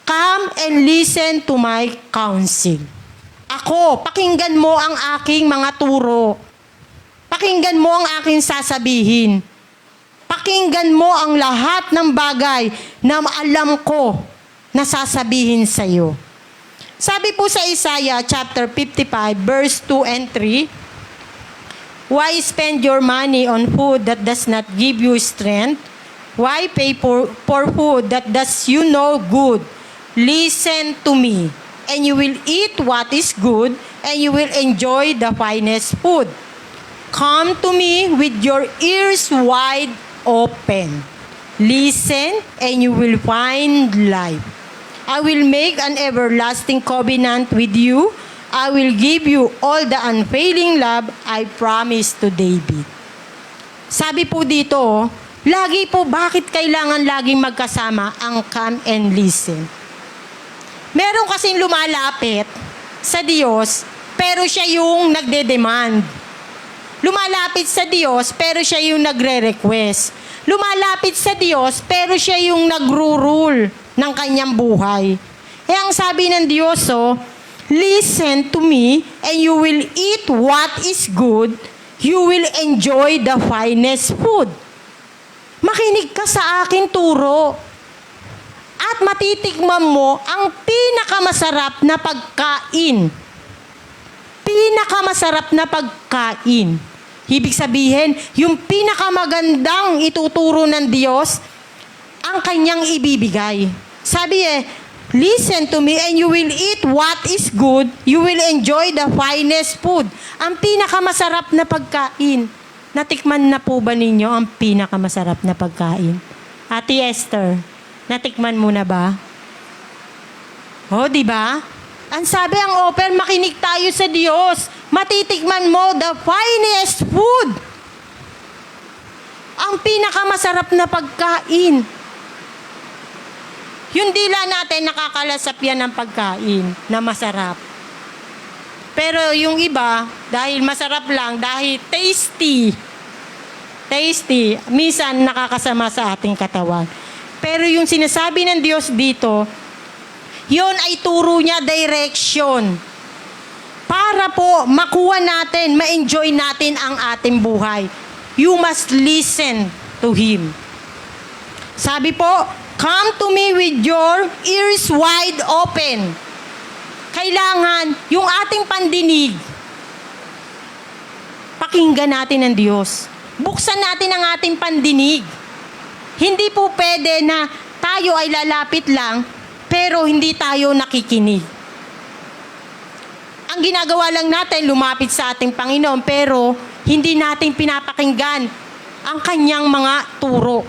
Come and listen to my counsel. Ako, pakinggan mo ang aking mga turo. Pakinggan mo ang aking sasabihin. Pakinggan mo ang lahat ng bagay na alam ko na sasabihin sa iyo. Sabi po sa Isaiah chapter 55 verse 2 and 3, why spend your money on food that does not give you strength? Why pay for food that does you no good? Listen to me, and you will eat what is good, and you will enjoy the finest food. Come to me with your ears wide open. Listen, and you will find life. I will make an everlasting covenant with you. I will give you all the unfailing love I promised to David. Sabi po dito, lagi po bakit kailangan laging magkasama ang come and listen? Meron kasing lumalapit sa Diyos, pero siya yung nagde-demand. Lumalapit sa Diyos, pero siya yung nagre-request. Lumalapit sa Diyos, pero siya yung nagro-rule ng kanyang buhay. Eh ang sabi ng Diyos, listen to me, and you will eat what is good, you will enjoy the finest food. Makinig ka sa aking turo. At matitikman mo ang pinakamasarap na pagkain. Pinakamasarap na pagkain. Ibig sabihin, yung pinakamagandang ituturo ng Diyos, ang kanyang ibibigay. Sabi listen to me and you will eat what is good, you will enjoy the finest food. Ang pinakamasarap na pagkain. Natikman na po ba ninyo ang pinakamasarap na pagkain? Ate Esther, natikman mo na ba? Di ba? Ang sabi ang open, makinig tayo sa Diyos. Matitikman mo the finest food. Ang pinakamasarap na pagkain. Yung dila natin nakakalasap yan ng pagkain na masarap. Pero yung iba, dahil masarap lang, dahil tasty, minsan nakakasama sa ating katawan. Pero yung sinasabi ng Diyos dito, yun ay turo niya, direction. Para po makuha natin, ma-enjoy natin ang ating buhay. You must listen to Him. Sabi po, come to me with your ears wide open. Kailangan yung ating pandinig, pakinggan natin ang Diyos. Buksan natin ang ating pandinig. Hindi po pwede na tayo ay lalapit lang, pero hindi tayo nakikinig. Ang ginagawa lang natin, lumapit sa ating Panginoon, pero hindi natin pinapakinggan ang kanyang mga turo.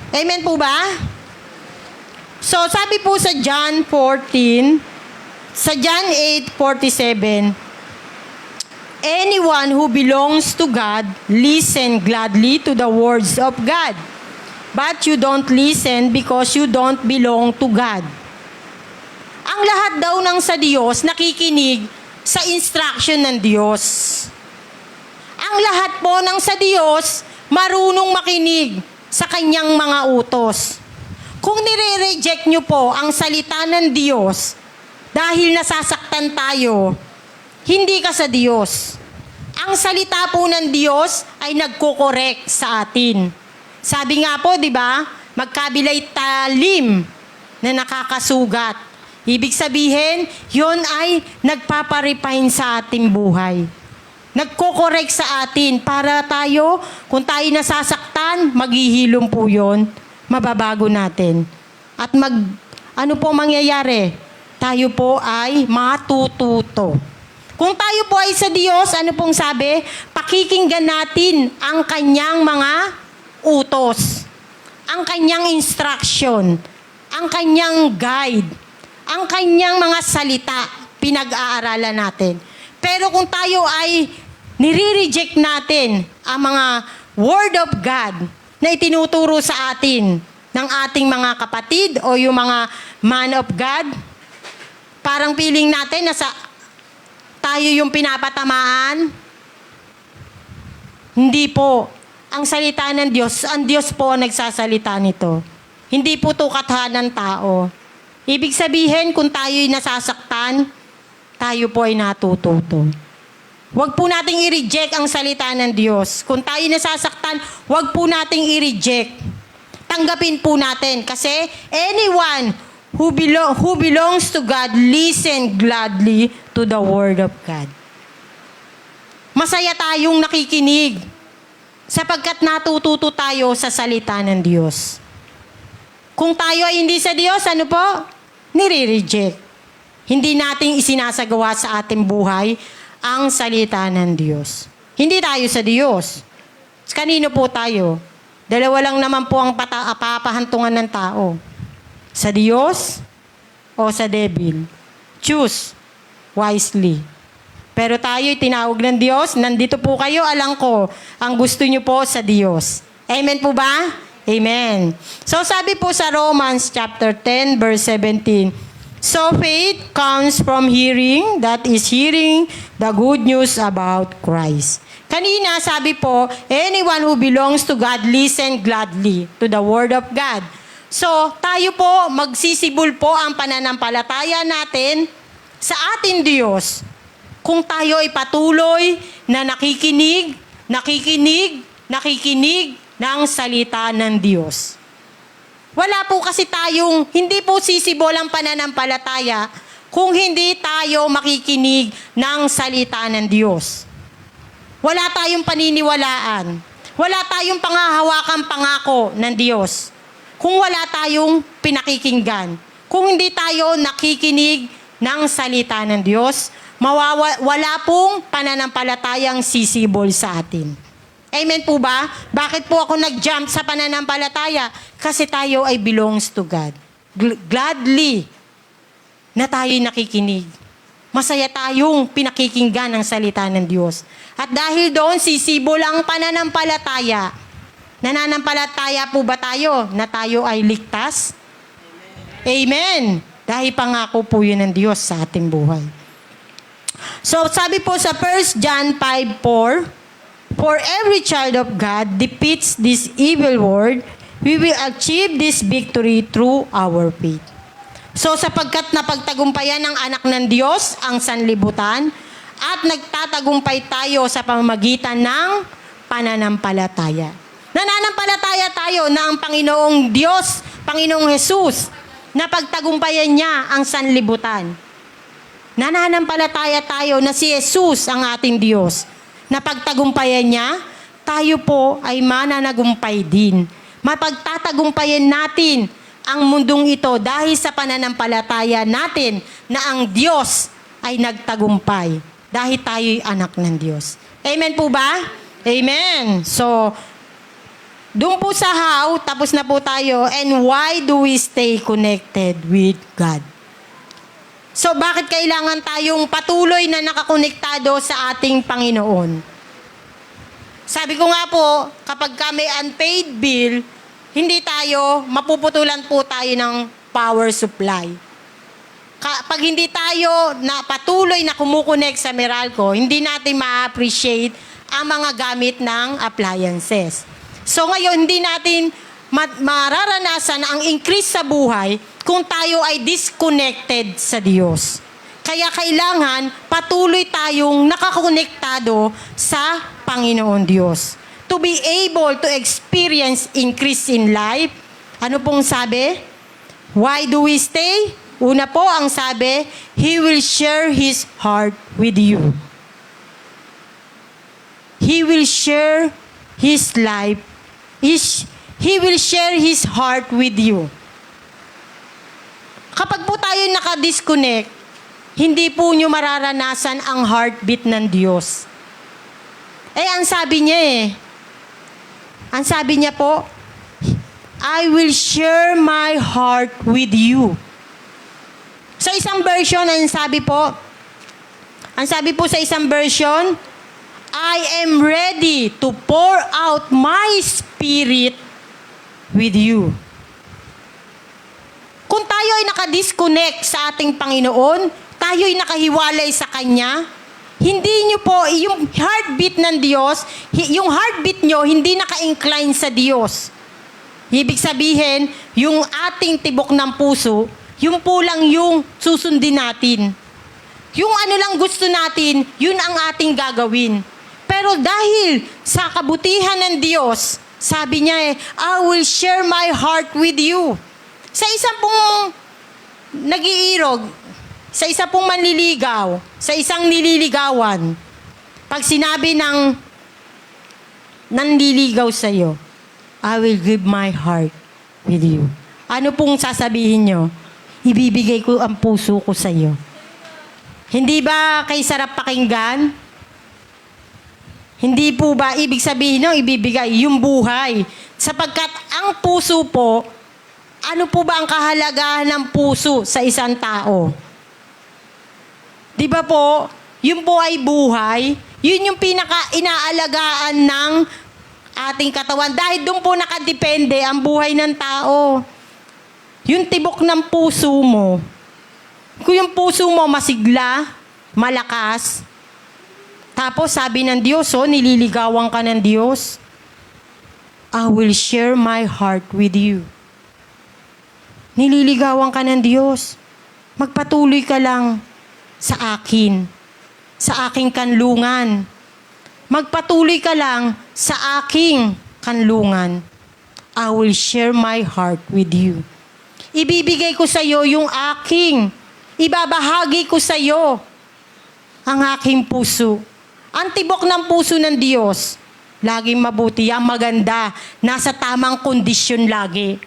Amen po ba? So, sabi po sa John 14, sa John 8:47, anyone who belongs to God, listen gladly to the words of God. But you don't listen because you don't belong to God. Ang lahat daw ng sa Diyos nakikinig sa instruction ng Diyos. Ang lahat po ng sa Diyos marunong makinig sa kanyang mga utos. Kung nire-reject nyo po ang salita ng Diyos dahil nasasaktan tayo, hindi ka sa Diyos. Ang salita po ng Diyos ay nagko-correct sa atin. Sabi nga po, di ba, magkabilay talim na nakakasugat. Ibig sabihin, yon ay nagpaparefine sa ating buhay. Nagko-correct sa atin para tayo, kung tayo nasasaktan, maghihilom po yon, mababago natin. At ano po mangyayari? Tayo po ay matututo. Kung tayo po ay sa Diyos, ano pong sabi? Pakikinggan natin ang kanyang mga utos, ang kanyang instruction, ang kanyang guide, ang kanyang mga salita, pinag-aaralan natin. Pero kung tayo ay nire-reject natin ang mga Word of God na itinuturo sa atin ng ating mga kapatid o yung mga man of God, parang feeling natin na tayo yung pinapatamaan. Hindi po. Ang salita ng Diyos, ang Diyos po ang nagsasalita nito. Hindi po to kathanan ng tao. Ibig sabihin, kung tayo'y nasasaktan, tayo po ay natututo. Huwag po nating i-reject ang salita ng Diyos. Kung tayo nasasaktan, huwag po nating i-reject. Tanggapin po natin. Kasi anyone who belongs to God, listen gladly to the Word of God. Masaya tayong nakikinig sapagkat natututo tayo sa salita ng Diyos. Kung tayo ay hindi sa Diyos, ano po? Nire-reject. Hindi nating isinasagawa sa ating buhay ang salita ng Diyos. Hindi tayo sa Diyos. Kanino po tayo? Dalawa lang naman po ang papahantungan ng tao. Sa Diyos o sa devil. Choose wisely. Pero tayo'y tinawag ng Diyos. Nandito po kayo, alam ko, ang gusto niyo po sa Diyos. Amen po ba? Amen. So sabi po sa Romans chapter 10 verse 17, so faith comes from hearing, that is hearing the good news about Christ. Kanina sabi po, anyone who belongs to God, listen gladly to the Word of God. So tayo po, magsisibol po ang pananampalataya natin sa ating Diyos. Kung tayo ay patuloy na nakikinig ng salita ng Diyos. Wala po kasi tayong, hindi po sisibol ang pananampalataya kung hindi tayo makikinig ng salita ng Diyos. Wala tayong paniniwalaan. Wala tayong pangahawakang pangako ng Diyos. Kung wala tayong pinakikinggan. Kung hindi tayo nakikinig ng salita ng Diyos, wala pong pananampalatayang sisibol sa atin. Amen po ba? Bakit po ako nag-jump sa pananampalataya? Kasi tayo ay belongs to God. Gladly na tayo'y nakikinig. Masaya tayong pinakikinggan ng salita ng Diyos. At dahil doon, sisibol ang pananampalataya. Nananampalataya po ba tayo na tayo ay ligtas? Amen. Dahil pangako po yun ng Diyos sa ating buhay. So sabi po sa 1 John 5:4, "For every child of God defeats this evil world, we will achieve this victory through our faith." So sapagkat napagtagumpayan ng anak ng Diyos ang sanlibutan at nagtatagumpay tayo sa pamamagitan ng pananampalataya. Nananampalataya tayo na ang Panginoong Diyos, Panginoong Jesus, na pagtagumpayan niya ang sanlibutan. Nananampalataya tayo na si Jesus ang ating Diyos. Na pagtagumpayan niya, tayo po ay mananagumpay din. Mapagtatagumpayan natin ang mundong ito dahil sa pananampalataya natin na ang Diyos ay nagtagumpay. Dahil tayo'y anak ng Diyos. Amen po ba? Amen. So, doon po sa how, tapos na po tayo. And why do we stay connected with God? So, bakit kailangan tayong patuloy na nakakonektado sa ating Panginoon? Sabi ko nga po, kapag may unpaid bill, hindi tayo, mapuputulan po tayo ng power supply. Pag hindi tayo na patuloy na kumukonek sa Meralco, hindi natin ma-appreciate ang mga gamit ng appliances. So ngayon, hindi natin mararanasan ang increase sa buhay kung tayo ay disconnected sa Diyos. Kaya kailangan patuloy tayong nakakonektado sa Panginoon Diyos. To be able to experience increase in life. Ano pong sabi? Why do we stay? Una po ang sabi, He will share His heart with you. He will share His life. He will share His heart with you. Kapag po tayo nakadisconnect, hindi po nyo mararanasan ang heartbeat ng Diyos. Ang sabi niya ang sabi niya po, I will share my heart with you. Sa isang version, ang sabi po sa isang version, I am ready to pour out my spirit with you. Kung tayo ay nakadisconnect sa ating Panginoon, tayo ay nakahiwalay sa Kanya, hindi nyo po, yung heartbeat ng Diyos, yung heartbeat nyo, hindi naka-incline sa Diyos. Ibig sabihin, yung ating tibok ng puso, yung po lang yung susundin natin. Yung ano lang gusto natin, yun ang ating gagawin. Pero dahil sa kabutihan ng Diyos, sabi niya I will share my heart with you. Sa isang pong nag-iirog, sa isa pong manliligaw, sa isang nililigawan, pag sinabi ng nanliligaw sa'yo, I will give my heart with you. Ano pong sasabihin nyo? Ibibigay ko ang puso ko sa'yo. Hindi ba kay sarap pakinggan? Hindi po ba ibig sabihin nyo, ibibigay yung buhay? Sapagkat ang puso po, ano po ba ang kahalagahan ng puso sa isang tao? Di ba po, yun po ay buhay, yun yung pinaka-inaalagaan ng ating katawan. Dahil doon po nakadepende ang buhay ng tao. Yung tibok ng puso mo. Kung yung puso mo masigla, malakas, tapos sabi ng Diyos, nililigawan ka ng Diyos, I will share my heart with you. Nililigawan ka ng Diyos. Magpatuloy ka lang sa akin, sa aking kanlungan. Magpatuloy ka lang sa aking kanlungan. I will share my heart with you. Ibibigay ko sa iyo yung aking, ibabahagi ko sa iyo ang aking puso. Ang tibok ng puso ng Diyos, laging mabuti, ang maganda, nasa tamang kondisyon lagi.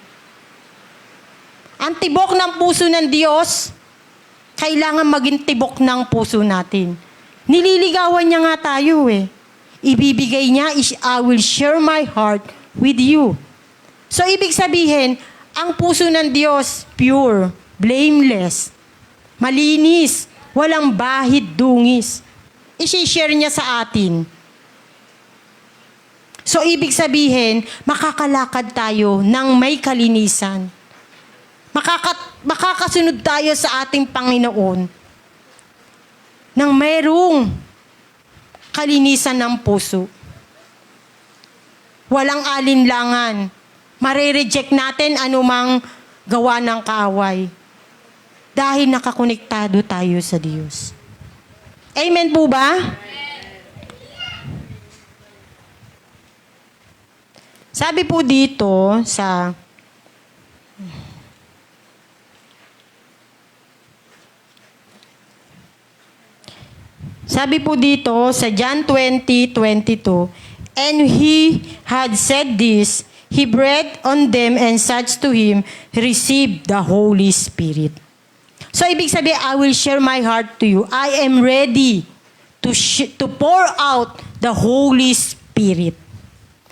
Ang tibok ng puso ng Diyos, kailangan maging tibok ng puso natin. Nililigawan niya nga tayo Ibibigay niya, I will share my heart with you. So, ibig sabihin, ang puso ng Diyos, pure, blameless, malinis, walang bahid dungis. I-share niya sa atin. So, ibig sabihin, makakalakad tayo ng may kalinisan. makasunod tayo sa ating Panginoon nang mayroong kalinisan ng puso. Walang alinlangan. Mare-reject natin anumang gawa ng kaaway. Dahil nakakonektado tayo sa Diyos. Amen po ba? Sabi po dito sa John 20:22, and he had said this, he breathed on them and such to him received the Holy Spirit. So ibig sabihin, I will share my heart to you. I am ready to pour out the Holy Spirit.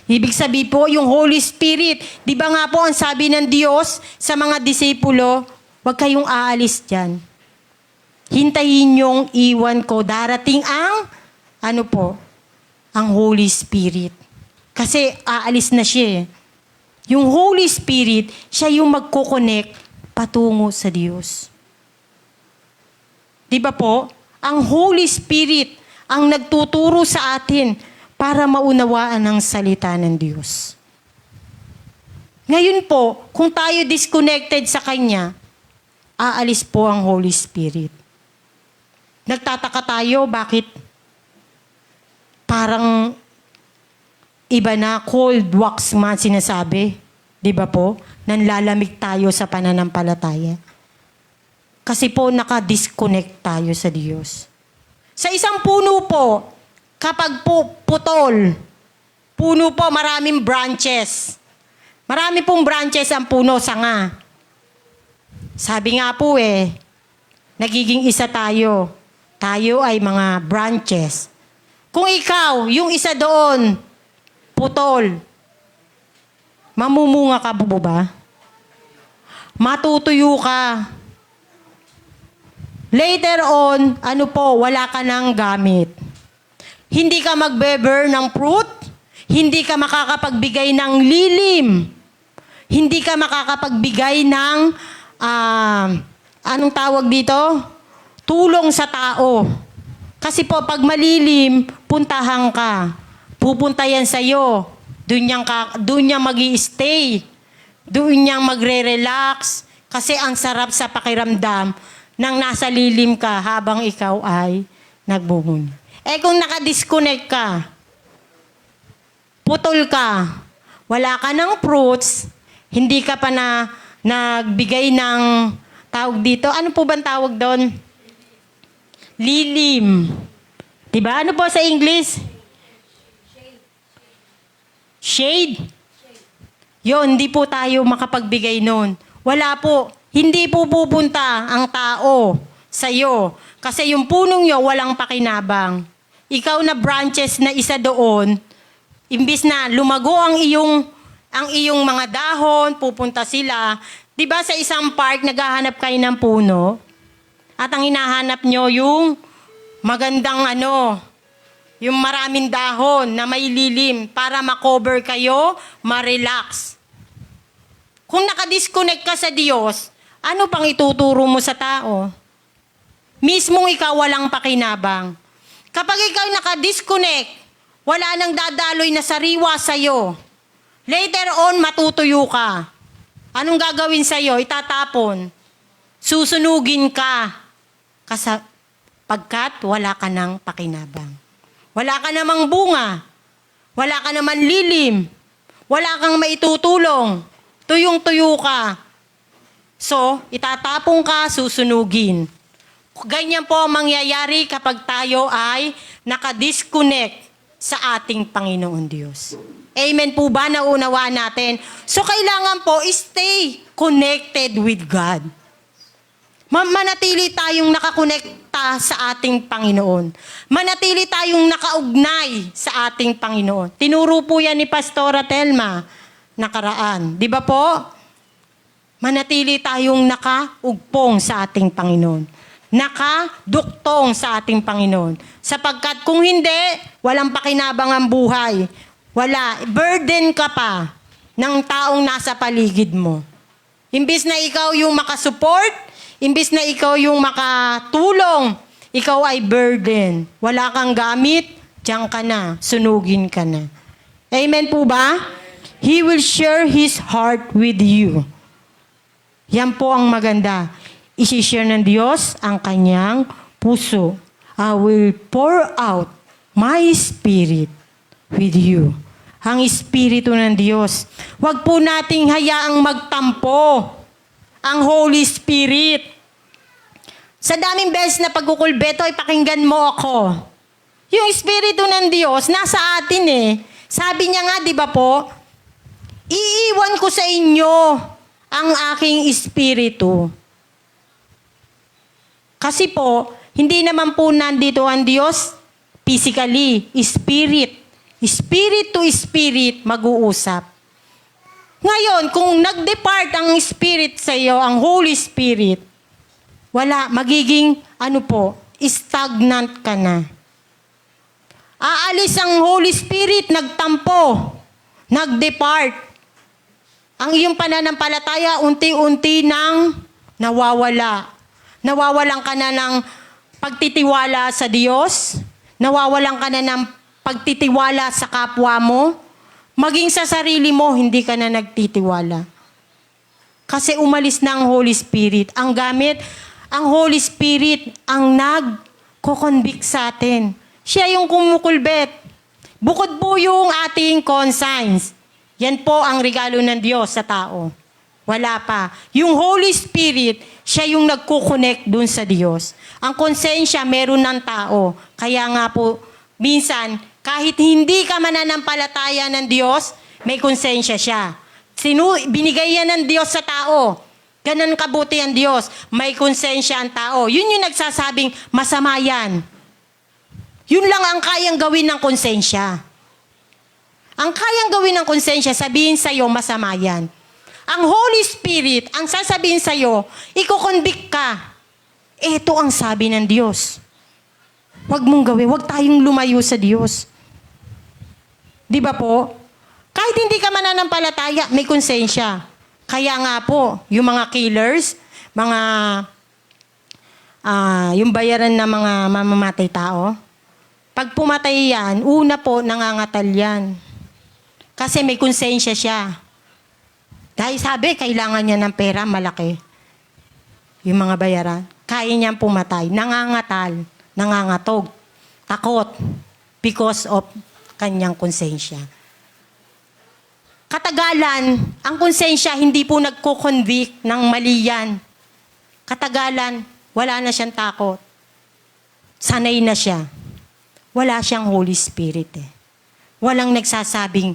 Ibig sabihin po, yung Holy Spirit, di ba nga po ang sabi ng Diyos sa mga disipulo, huwag kayong aalis dyan. Hintayin yung iwan ko. Darating ang, ang Holy Spirit. Kasi aalis na siya eh. Yung Holy Spirit, siya yung magkoconnect patungo sa Diyos. Di ba po? Ang Holy Spirit ang nagtuturo sa atin para maunawaan ang salita ng Diyos. Ngayon po, kung tayo disconnected sa Kanya, aalis po ang Holy Spirit. Nagtataka tayo, bakit parang iba na, cold wax man sinasabi. Di ba po? Nanlalamig tayo sa pananampalataya. Kasi po, naka-disconnect tayo sa Diyos. Sa isang puno po, kapag po putol, puno po, maraming branches. Marami pong branches ang puno, sanga. Sabi nga po nagiging isa tayo. Tayo ay mga branches. Kung ikaw, yung isa doon, putol, mamumunga ka po ba? Matutuyo ka. Later on, wala ka ng gamit. Hindi ka magbe-bear ng fruit. Hindi ka makakapagbigay ng lilim. Hindi ka makakapagbigay ng, anong tawag dito? Tulong sa tao. Kasi po, pag malilim, puntahan ka. Pupunta yan sa'yo. Doon niya mag-i-stay. Doon niya magre-relax. Kasi ang sarap sa pakiramdam nang nasa lilim ka habang ikaw ay nagbubunyi. Kung nakadisconnect ka, putol ka, wala ka ng fruits, hindi ka pa nagbigay ng tawag dito. Ano po bang tawag doon? Lilim. Diba? Ano po sa English? Shade. Yun, hindi po tayo makapagbigay nun. Wala po. Hindi po pupunta ang tao sa'yo. Kasi yung punong yun, walang pakinabang. Ikaw na branches na isa doon, imbis na lumago ang iyong mga dahon, pupunta sila. Diba sa isang park, naghahanap kayo ng puno? At ang hinahanap nyo yung magandang yung maraming dahon na may lilim para makover kayo, ma-relax. Kung nakadisconnect ka sa Diyos, ano pang ituturo mo sa tao? Mismong ikaw walang pakinabang. Kapag ikaw nakadisconnect, wala nang dadaloy na sariwa sa'yo. Later on, matutuyo ka. Anong gagawin sa'yo? Itatapon. Susunugin ka. Pagkat wala ka ng pakinabang. Wala ka namang bunga. Wala ka naman lilim. Wala kang maitutulong. Tuyong-tuyo ka. So, itatapong ka, susunugin. Ganyan po ang mangyayari kapag tayo ay nakadisconnect sa ating Panginoon Diyos. Amen po ba? Naunawaan natin. So, kailangan po stay connected with God. Manatili tayong nakakonekta sa ating Panginoon. Manatili tayong nakaugnay sa ating Panginoon. Tinuro po yan ni Pastora Telma nakaraan. Di ba po? Manatili tayong nakaugpong sa ating Panginoon. Nakaduktong sa ating Panginoon. Sapagkat kung hindi, walang pakinabang ang buhay. Wala. Burden ka pa ng taong nasa paligid mo. Imbis na ikaw yung makasupport, imbis na ikaw yung makatulong, ikaw ay burden. Wala kang gamit, diyan ka na, sunugin ka na. Amen po ba? He will share His heart with you. Yan po ang maganda. Isishare ng Diyos ang kanyang puso. I will pour out my spirit with you. Ang Espiritu ng Diyos. Huwag po nating hayaang magtampo ang Holy Spirit. Sa daming beses na pagkukulbeto, ipakinggan mo ako. Yung Espiritu ng Diyos, nasa atin eh. Sabi niya nga, di ba po, iiwan ko sa inyo ang aking Espiritu. Kasi po, hindi naman po nandito ang Diyos physically, Spirit. Spirit to Spirit, mag-uusap. Ngayon, kung nag-depart ang Spirit sa iyo, ang Holy Spirit, wala, magiging, stagnant ka na. Aalis ang Holy Spirit, nagtampo, nag-depart. Ang iyong pananampalataya, unti-unti nang nawawala. Nawawalan ka na ng pagtitiwala sa Diyos, nawawalan ka na ng pagtitiwala sa kapwa mo, maging sa sarili mo, hindi ka na nagtitiwala. Kasi umalis na ang Holy Spirit. Ang gamit, ang Holy Spirit, ang nag-convict sa atin. Siya yung kumukulbet. Bukod po yung ating conscience. Yan po ang regalo ng Diyos sa tao. Wala pa. Yung Holy Spirit, siya yung nagkukonect dun sa Diyos. Ang konsensya, meron ng tao. Kaya nga po, minsan, kahit hindi ka mananampalataya ng Diyos, may konsensya siya. Binigay yan ng Diyos sa tao. Ganon kabuti ang Diyos. May konsensya ang tao. Yun yung nagsasabing masama yan. Yun lang ang kayang gawin ng konsensya. Ang kayang gawin ng konsensya, sabihin sa'yo, masama yan. Ang Holy Spirit, ang sasabihin sa'yo, iko-convict ka. Ito ang sabi ng Diyos. Huwag mong gawin. Huwag tayong lumayo sa Diyos. Di ba po? Kahit hindi ka mananampalataya, may konsensya. Kaya nga po, yung mga killers, yung bayaran ng mga mamamatay tao, pag pumatay yan, una po, nangangatal yan. Kasi may konsensya siya. Dahil sabi, kailangan niya ng pera, malaki. Yung mga bayaran. Kaya niyang pumatay. Nangangatal, nangangatog, takot, because of kanyang konsensya. Katagalan, ang konsensya hindi po nagko-convict ng mali yan. Katagalan, wala na siyang takot. Sanay na siya. Wala siyang Holy Spirit eh. Walang nagsasabing,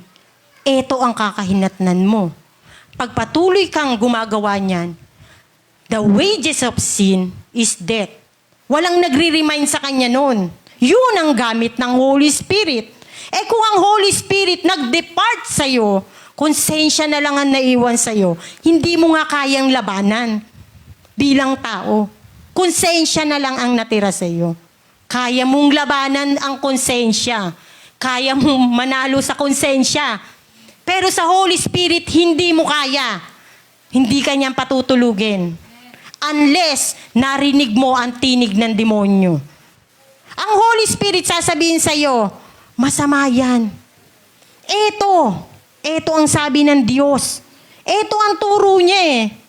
eto ang kakahinatnan mo. Pagpatuloy kang gumagawa niyan, the wages of sin is death. Walang nagre-remind sa kanya noon. Yun ang gamit ng Holy Spirit. Eh kung ang Holy Spirit nag-depart sa'yo, konsensya na lang ang naiwan sa'yo, hindi mo nga kayang labanan bilang tao. Konsensya na lang ang natira sa'yo. Kaya mong labanan ang konsensya. Kaya mong manalo sa konsensya. Pero sa Holy Spirit, hindi mo kaya. Hindi ka niyang patutulugin. Unless narinig mo ang tinig ng demonyo. Ang Holy Spirit sasabihin sa'yo, masama yan. Ito ang sabi ng Diyos. Ito ang turo niya eh.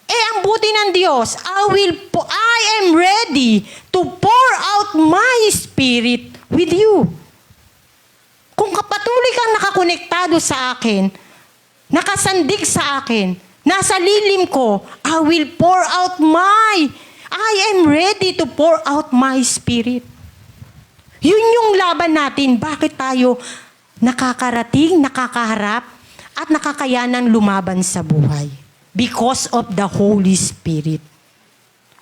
Ang buti ng Diyos, I am ready to pour out my Spirit with you. Kung patuloy kang nakakonektado sa akin, nakasandig sa akin, nasa lilim ko, I am ready to pour out my Spirit. Yun yung laban natin. Bakit tayo nakakarating, nakakaharap, at nakakayanang lumaban sa buhay? Because of the Holy Spirit.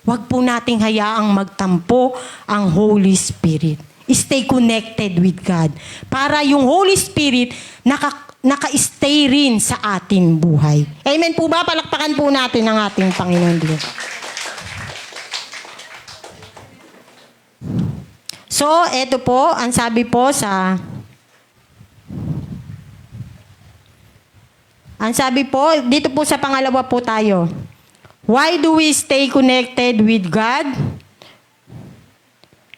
Huwag po nating hayaang magtampo ang Holy Spirit. Stay connected with God. Para yung Holy Spirit naka-stay rin sa ating buhay. Amen po ba? Palakpakan po natin ang ating Panginoon Diyos. So, eto po, ang sabi po sa Ang sabi po, dito po sa pangalawa po tayo. Why do we stay connected with God?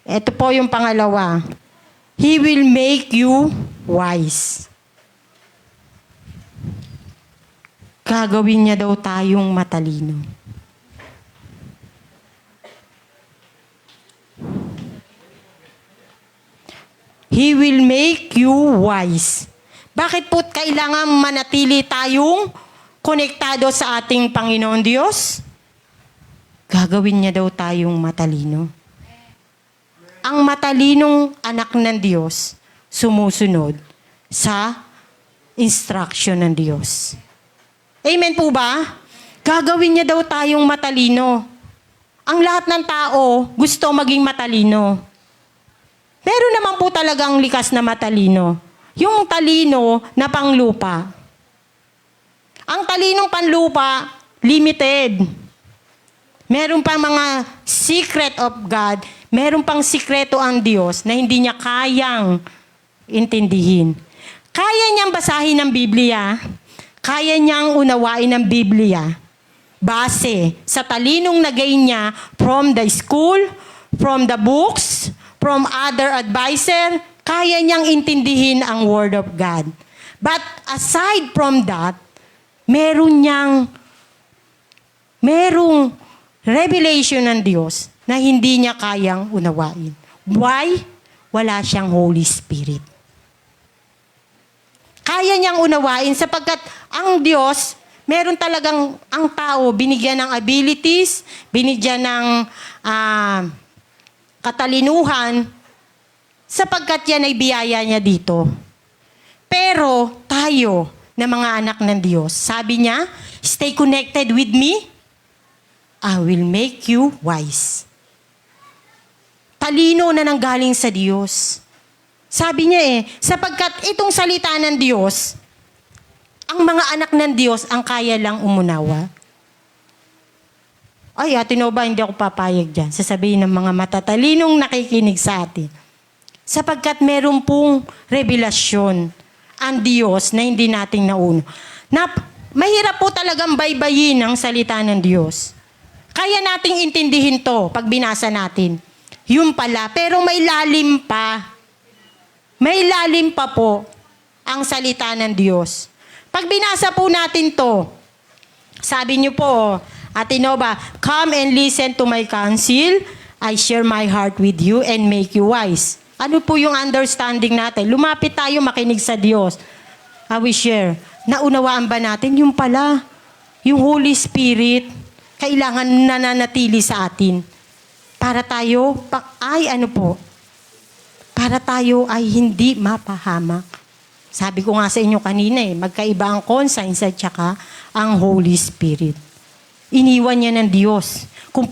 Ito po yung pangalawa. He will make you wise. Gagawin niya daw tayong matalino. He will make you wise. Bakit po kailangan manatili tayong konektado sa ating Panginoon Diyos? Gagawin niya daw tayong matalino. Ang matalinong anak ng Diyos, sumusunod sa instruction ng Diyos. Amen po ba? Gagawin niya daw tayong matalino. Ang lahat ng tao gusto maging matalino. Meron naman po talagang likas na matalino. Yung talino na panglupa. Ang talinong panlupa, limited. Meron pang mga secret of God. Meron pang sikreto ang Diyos na hindi niya kayang intindihin. Kaya niyang basahin ng Biblia. Kaya niyang unawain ng Biblia. Base sa talinong nagain niya from the school, from the books, from other advisor, kaya niyang intindihin ang Word of God. But aside from that, merong revelation ng Diyos na hindi niya kayang unawain. Why? Wala siyang Holy Spirit. Kaya niyang unawain sapagkat ang Diyos, meron talagang ang tao, binigyan ng abilities, binigyan ng katalinuhan, sapagkat yan ay biyaya niya dito. Pero tayo, na mga anak ng Diyos, sabi niya, stay connected with me, I will make you wise. Talino na nanggaling sa Diyos. Sabi niya sapagkat itong salita ng Diyos, ang mga anak ng Diyos ang kaya lang umunawa. Ay, Ate Nova, hindi ako papayag dyan. Sasabihin ng mga matatalinong nakikinig sa atin. Sapagkat meron pong revelasyon ang Diyos na hindi nating nauno. Mahirap po talagang baybayin ang salita ng Diyos. Kaya nating intindihin to pag binasa natin. Yun pala, pero may lalim pa. May lalim pa po ang salita ng Diyos. Pag binasa po natin to, sabi niyo po, Ate Nova, come and listen to my counsel. I share my heart with you and make you wise. Ano po yung understanding natin? Lumapit tayo makinig sa Diyos. I will share. Naunawaan ba natin? Yung pala, yung Holy Spirit, kailangan nananatili sa atin. Para tayo, para tayo ay hindi mapahamak. Sabi ko nga sa inyo kanina magkaiba ang conscience at saka ang Holy Spirit. Iniwan niya ng Diyos. Kung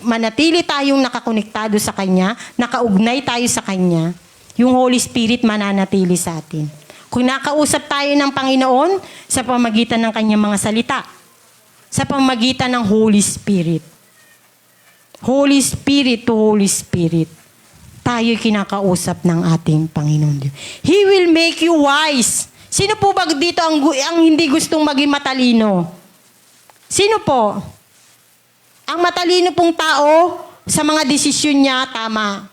manatili tayong nakakonektado sa Kanya, nakaugnay tayo sa Kanya, yung Holy Spirit mananatili sa atin. Kung nakausap tayo ng Panginoon sa pamagitan ng Kanyang mga salita, sa pamagitan ng Holy Spirit. Holy Spirit to Holy Spirit, tayo'y kinakausap ng ating Panginoon Diyos. He will make you wise. Sino po ba dito ang hindi gustong maging matalino? Sino po? Ang matalino pong tao, sa mga desisyon niya, tama.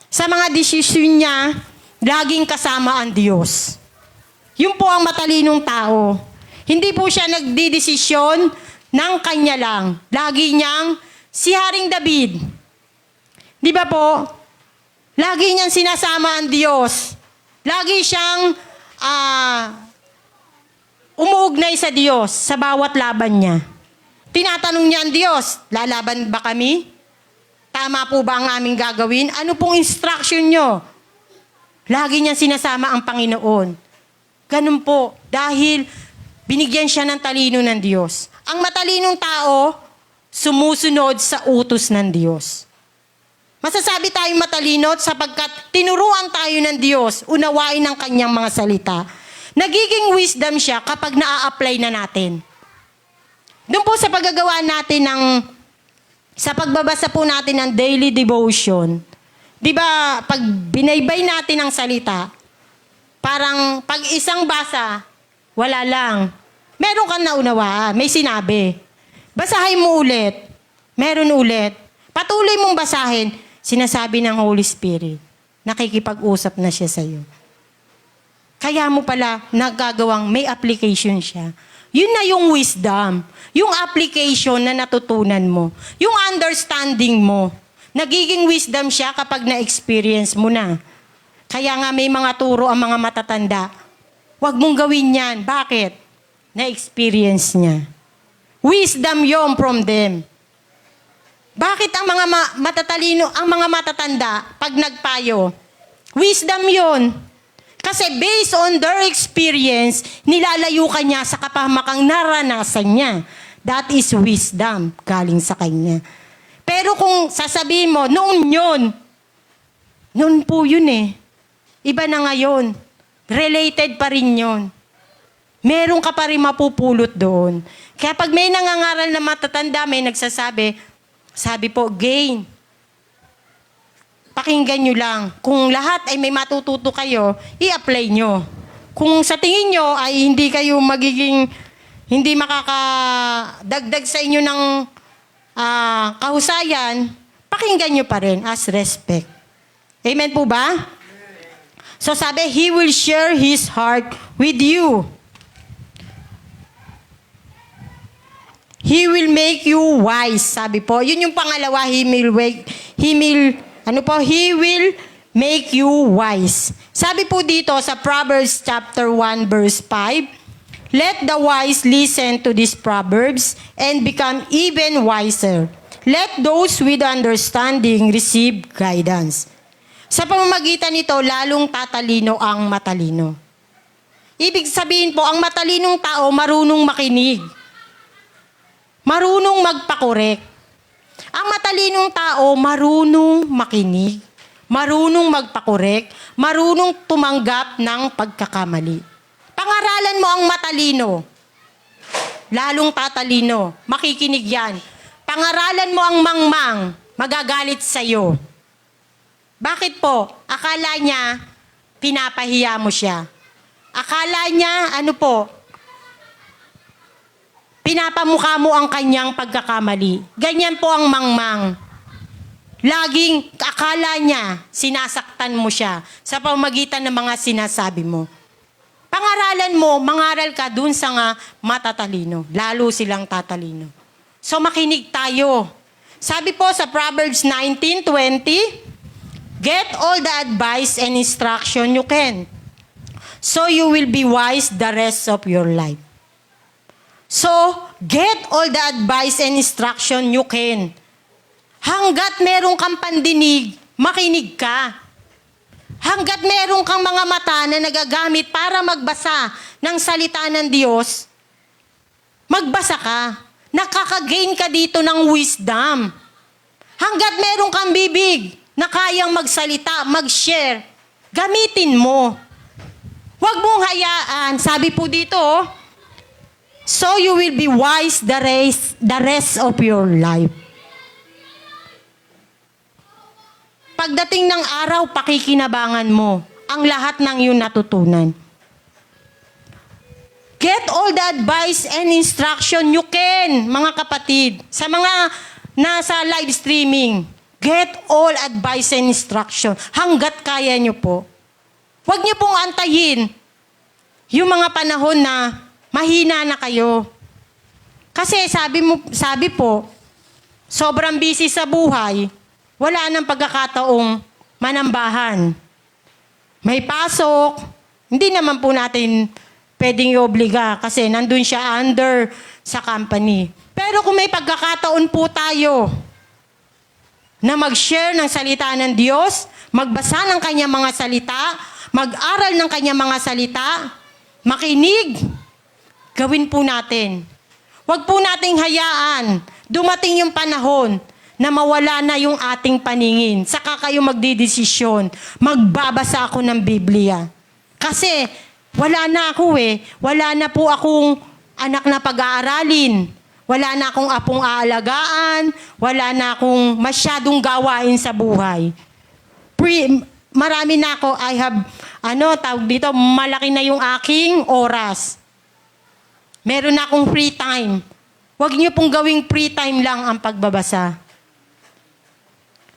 Sa mga desisyon niya, laging kasama ang Diyos. Yun po ang matalinong tao. Hindi po siya nagdidesisyon ng kanya lang. Lagi niyang, si Haring David, di ba po? Lagi niyang sinasama ang Diyos. Lagi siyang umuugnay sa Diyos sa bawat laban niya. Tinatanong niya ang Diyos, lalaban ba kami? Tama po ba ang aming gagawin? Ano pong instruction niyo? Lagi niyang sinasama ang Panginoon. Ganun po, dahil binigyan siya ng talino ng Diyos. Ang matalinong tao, sumusunod sa utos ng Diyos. Masasabi tayong matalino sapagkat tinuruan tayo ng Diyos, unawain ang kanyang mga salita. Nagiging wisdom siya kapag na-apply na natin. Doon po sa paggagawa natin sa pagbabasa po natin ng daily devotion, di ba, pag binaybay natin ang salita, parang pag isang basa, Wala lang. Meron kang naunawaan. May sinabi. Basahin mo ulit. Meron ulit. Patuloy mong basahin. Sinasabi ng Holy Spirit. Nakikipag-usap na siya sa'yo. Kaya mo pala nagagawang may application siya. Yun na yung wisdom. Yung application na natutunan mo. Yung understanding mo. Nagiging wisdom siya kapag na-experience mo na. Kaya nga may mga turo ang mga matatanda. Huwag mong gawin yan. Bakit? Na-experience niya. Wisdom yon from them. Bakit ang mga matatalino, ang mga matatanda, pag nagpayo? Wisdom yon. Kasi based on their experience, nilalayo ka niya sa kapahamakang naranasan niya. That is wisdom galing sa kanya. Pero kung sasabihin mo, noon po yun eh. Iba na ngayon. Related pa rin yun. Meron ka pa rin mapupulot doon. Kaya pag may nangangaral na matatanda, may nagsasabi, sabi po, gain. Pakinggan nyo lang. Kung lahat ay may matututo kayo, i-apply nyo. Kung sa tingin nyo ay hindi kayo magiging, hindi makakadagdag sa inyo ng kahusayan, pakinggan nyo pa rin as respect. Amen po ba? So sabi, He will share His heart with you. He will make you wise. Sabi po, yun yung pangalawa, He will make you wise. Sabi po dito sa Proverbs chapter 1 verse 5, let the wise listen to these proverbs and become even wiser. Let those with understanding receive guidance. Sa pamamagitan nito, lalong tatalino ang matalino. Ibig sabihin po, ang matalinong tao marunong makinig. Marunong magpakorek. Ang matalinong tao marunong makinig. Marunong magpakorek. Marunong tumanggap ng pagkakamali. Pangaralan mo ang matalino. Lalong tatalino. Makikinig yan. Pangaralan mo ang mangmang. Magagalit sa'yo. Bakit po? Akala niya, pinapahiya mo siya. Akala niya, pinapamukha mo ang kanyang pagkakamali. Ganyan po ang mangmang. Laging akala niya, sinasaktan mo siya sa pamamagitan ng mga sinasabi mo. Pangaralan mo, mangaral ka dun sa nga matatalino. Lalo silang tatalino. So makinig tayo. Sabi po sa Proverbs 19:20, get all the advice and instruction you can, so you will be wise the rest of your life. So, get all the advice and instruction you can. Hanggat meron kang pandinig, makinig ka. Hanggat meron kang mga mata na nagagamit para magbasa ng salita ng Diyos, magbasa ka. Nakaka-gain ka dito ng wisdom. Hanggat meron kang bibig na kayang magsalita, mag-share, gamitin mo. Huwag mong hayaan. Sabi po dito, so you will be wise the rest of your life. Pagdating ng araw, pakikinabangan mo ang lahat ng iyong natutunan. Get all the advice and instruction you can, mga kapatid. Sa mga nasa live streaming, get all advice and instruction hanggat kaya nyo po. Huwag nyo pong antayin yung mga panahon na mahina na kayo. Kasi sabi po, sobrang busy sa buhay, wala nang pagkakataong manambahan. May pasok, hindi naman po natin pwedeng i-obliga kasi nandun siya under sa company. Pero kung may pagkakataon po tayo na mag-share ng salita ng Diyos, magbasa ng kanyang mga salita, mag-aral ng kanyang mga salita, makinig, gawin po natin. Huwag po nating hayaan, dumating yung panahon na mawala na yung ating paningin. Saka kayo magdidesisyon, magbabasa ako ng Biblia. Kasi wala na ako wala na po akong anak na pag-aaralin. Wala na akong apong aalagaan, wala na akong masyadong gawain sa buhay. Marami na ako, tawag dito, malaki na yung aking oras. Meron na akong free time. Huwag niyo pong gawing free time lang ang pagbabasa.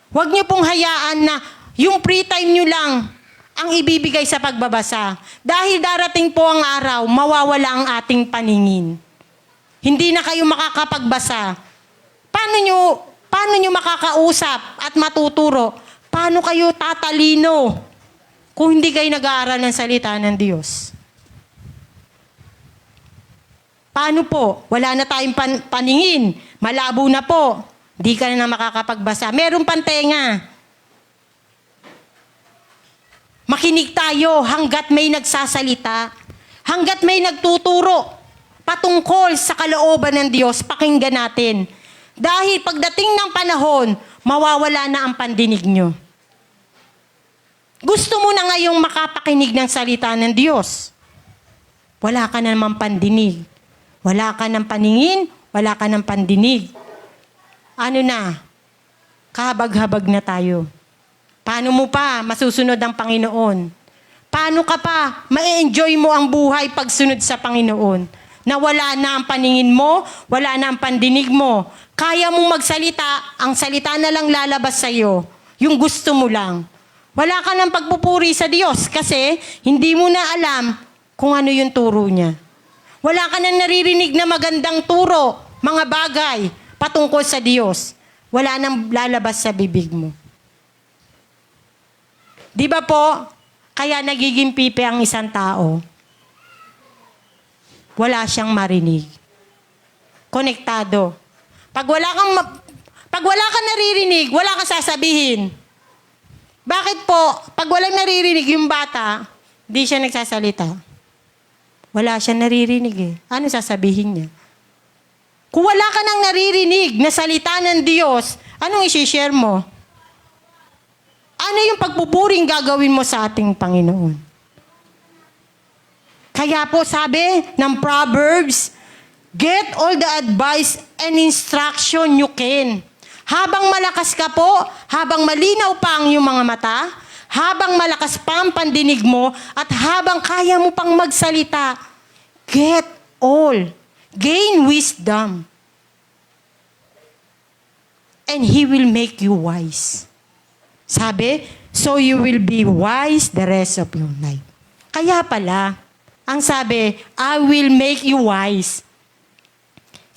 Huwag niyo pong hayaan na yung free time niyo lang ang ibibigay sa pagbabasa. Dahil darating po ang araw, mawawala ang ating paningin. Hindi na kayo makakapagbasa. Paano nyo makakausap at matuturo? Paano kayo tatalino kung hindi kayo nag-aaral ng salita ng Diyos? Paano po? Wala na tayong paningin. Malabo na po. Di ka na makakapagbasa. Meron pang tenga. Makinig tayo hanggat may nagsasalita. Hanggat may nagtuturo patungkol sa kalooban ng Diyos, pakinggan natin. Dahil pagdating ng panahon, mawawala na ang pandinig nyo. Gusto mo na ngayong makapakinig ng salita ng Diyos. Wala ka na naman pandinig. Wala ka ng paningin, wala ka ng pandinig. Ano na? Kahabag-habag na tayo. Paano mo pa masusunod ang Panginoon? Paano ka pa ma-enjoy mo ang buhay pagsunod sa Panginoon? Na wala na ang paningin mo, wala na ang pandinig mo. Kaya mong magsalita, ang salita na lang lalabas sa'yo. Yung gusto mo lang. Wala ka ng pagpupuri sa Diyos kasi hindi mo na alam kung ano yung turo niya. Wala ka nang naririnig na magandang turo, mga bagay patungkol sa Diyos. Wala nang lalabas sa bibig mo. Di ba po, kaya nagiging pipe ang isang tao? Wala siyang marinig. Konektado. Pag wala kang naririnig, wala kang sasabihin. Bakit po? Pag walang naririnig yung bata, di siya nagsasalita. Wala siyang naririnig eh. Ano sasabihin niya? Kung wala ka nang naririnig na salita ng Diyos, anong isi-share mo? Ano yung pagpupuring gagawin mo sa ating Panginoon? Kaya po sabi ng Proverbs, get all the advice and instruction you can. Habang malakas ka po, habang malinaw pa ang iyong mga mata, habang malakas pa ang pandinig mo, at habang kaya mo pang magsalita, get all. Gain wisdom. And He will make you wise. Sabi, so you will be wise the rest of your life. Kaya pala, ang sabi, I will make you wise.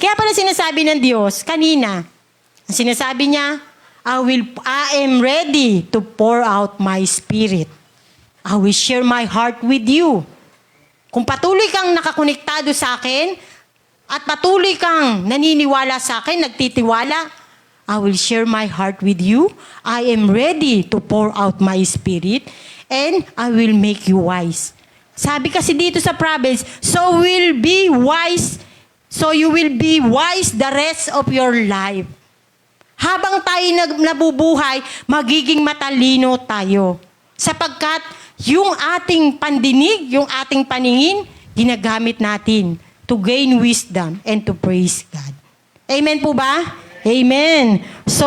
Kaya pala sinasabi ng Diyos, kanina, ang sinasabi niya, I am ready to pour out my spirit. I will share my heart with you. Kung patuloy kang nakakonektado sa akin, at patuloy kang naniniwala sa akin, nagtitiwala, I will share my heart with you. I am ready to pour out my spirit, and I will make you wise. Sabi kasi dito sa province, so you will be wise the rest of your life. Habang tayo nabubuhay, magiging matalino tayo. Sapagkat yung ating pandinig, yung ating paningin, ginagamit natin to gain wisdom and to praise God. Amen po ba? Amen. So,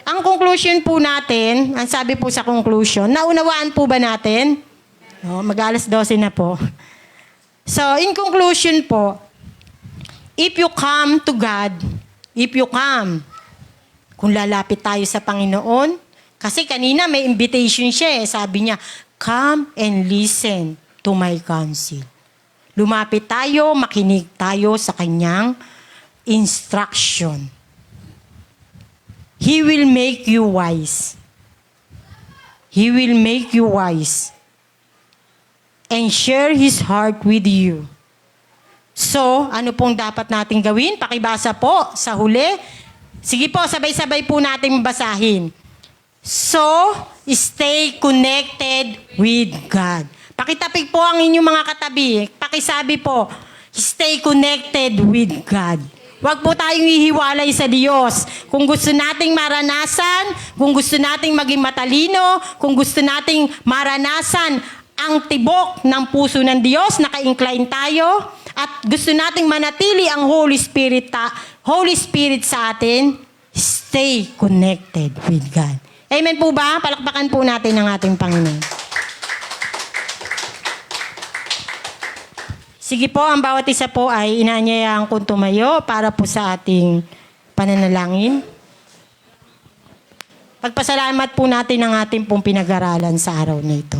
ang conclusion po natin, ang sabi po sa conclusion, naunawaan po ba natin? Mag-alas 12 na po. So, in conclusion po, if you come to God, kung lalapit tayo sa Panginoon, kasi kanina may invitation siya eh. Sabi niya, come and listen to my counsel. Lumapit tayo, makinig tayo sa kanyang instruction. He will make you wise. He will make you wise. And share His heart with you. So, ano pong dapat natin gawin? Pakibasa po sa huli. Sige po, sabay-sabay po natin basahin. So, stay connected with God. Pakitapik po ang inyong mga katabi. Pakisabi po, stay connected with God. Huwag po tayong ihiwalay sa Diyos. Kung gusto nating maranasan, kung gusto nating maging matalino, kung gusto nating maranasan ang tibok ng puso ng Diyos, naka-incline tayo, at gusto nating manatili ang Holy Spirit sa atin, stay connected with God. Amen po ba? Palakpakan po natin ang ating Panginoon. Sige po, ang bawat isa po ay inaanyayahan kong tumayo para po sa ating pananalangin. Pagpasalamat po natin ang ating pong pinag-aralan sa araw na ito.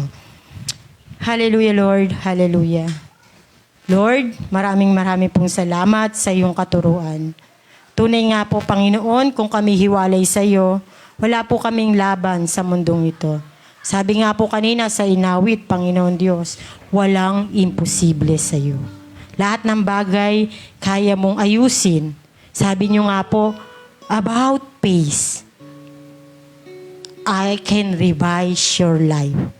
Hallelujah, Lord. Hallelujah. Lord, maraming pong salamat sa iyong katuruan. Tunay nga po, Panginoon, kung kami hiwalay sa iyo, wala po kaming laban sa mundong ito. Sabi nga po kanina sa inawit, Panginoon Diyos, walang imposible sa iyo. Lahat ng bagay, kaya mong ayusin. Sabi niyo nga po, about pace, I can revise your life.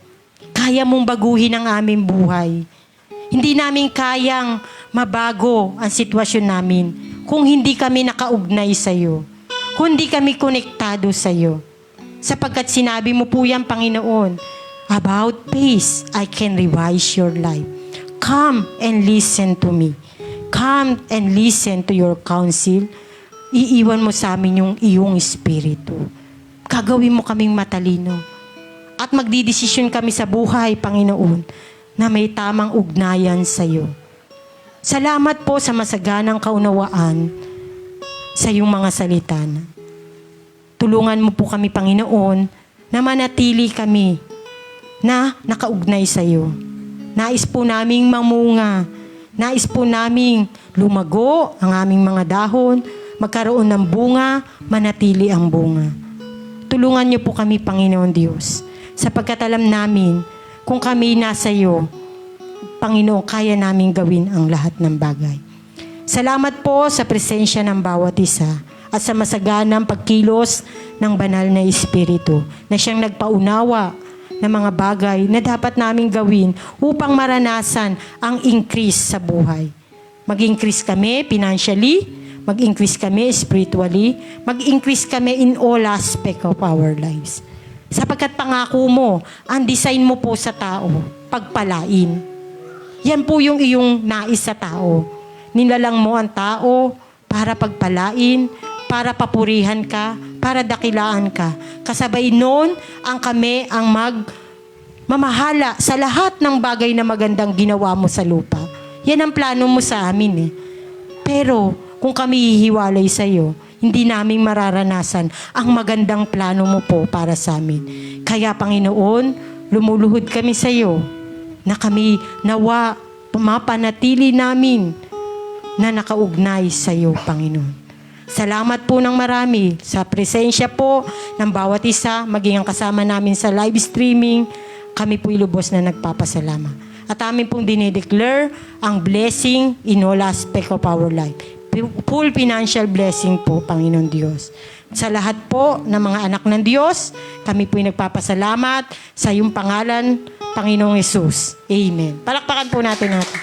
Kaya mong baguhin ang aming buhay. Hindi namin kayang mabago ang sitwasyon namin kung hindi kami nakaugnay sa iyo. Kung hindi kami konektado sa iyo. Sapagkat sinabi mo po yan, Panginoon, about peace, I can revise your life. Come and listen to me. Come and listen to your counsel. Iiwan mo sa amin yung iyong espiritu. Gagawin mo kaming matalino. At magdidesisyon kami sa buhay, Panginoon, na may tamang ugnayan sa iyo. Salamat po sa masaganang kaunawaan sa iyong mga salita. Tulungan mo po kami, Panginoon, na manatili kami na nakaugnay sa iyo. Nais po naming mamunga. Nais po naming lumago ang aming mga dahon, magkaroon ng bunga, manatili ang bunga. Tulungan niyo po kami, Panginoon Diyos, sapagkat alam namin kung kami nasa iyo, Panginoon, kaya naming gawin ang lahat ng bagay. Salamat po sa presensya ng bawat isa at sa masaganang pagkilos ng banal na Espiritu na siyang nagpaunawa ng mga bagay na dapat naming gawin upang maranasan ang increase sa buhay. Mag-increase kami financially, mag-increase kami spiritually, mag-increase kami in all aspect of our lives. Sapagkat pangako mo, ang design mo po sa tao, pagpalain. Yan po yung iyong nais sa tao. Nilalang mo ang tao para pagpalain, para papurihan ka, para dakilaan ka. Kasabay noon, ang kami ang mamahala sa lahat ng bagay na magandang ginawa mo sa lupa. Yan ang plano mo sa amin eh. Pero kung kami hihiwalay sa iyo, hindi namin mararanasan ang magandang plano mo po para sa amin. Kaya Panginoon, lumuluhod kami sa iyo na kami nawa mapanatili namin na nakaugnay sa iyo, Panginoon. Salamat po ng marami sa presensya po ng bawat isa, maging ang kasama namin sa live streaming. Kami po'y lubos na nagpapasalamat. At amin pong dinideclare ang blessing in all aspect of our life. Full financial blessing po, Panginoon Diyos. Sa lahat po ng mga anak ng Diyos, kami po'y nagpapasalamat sa iyong pangalan, Panginoong Yesus. Amen. Palakpakan po natin natin.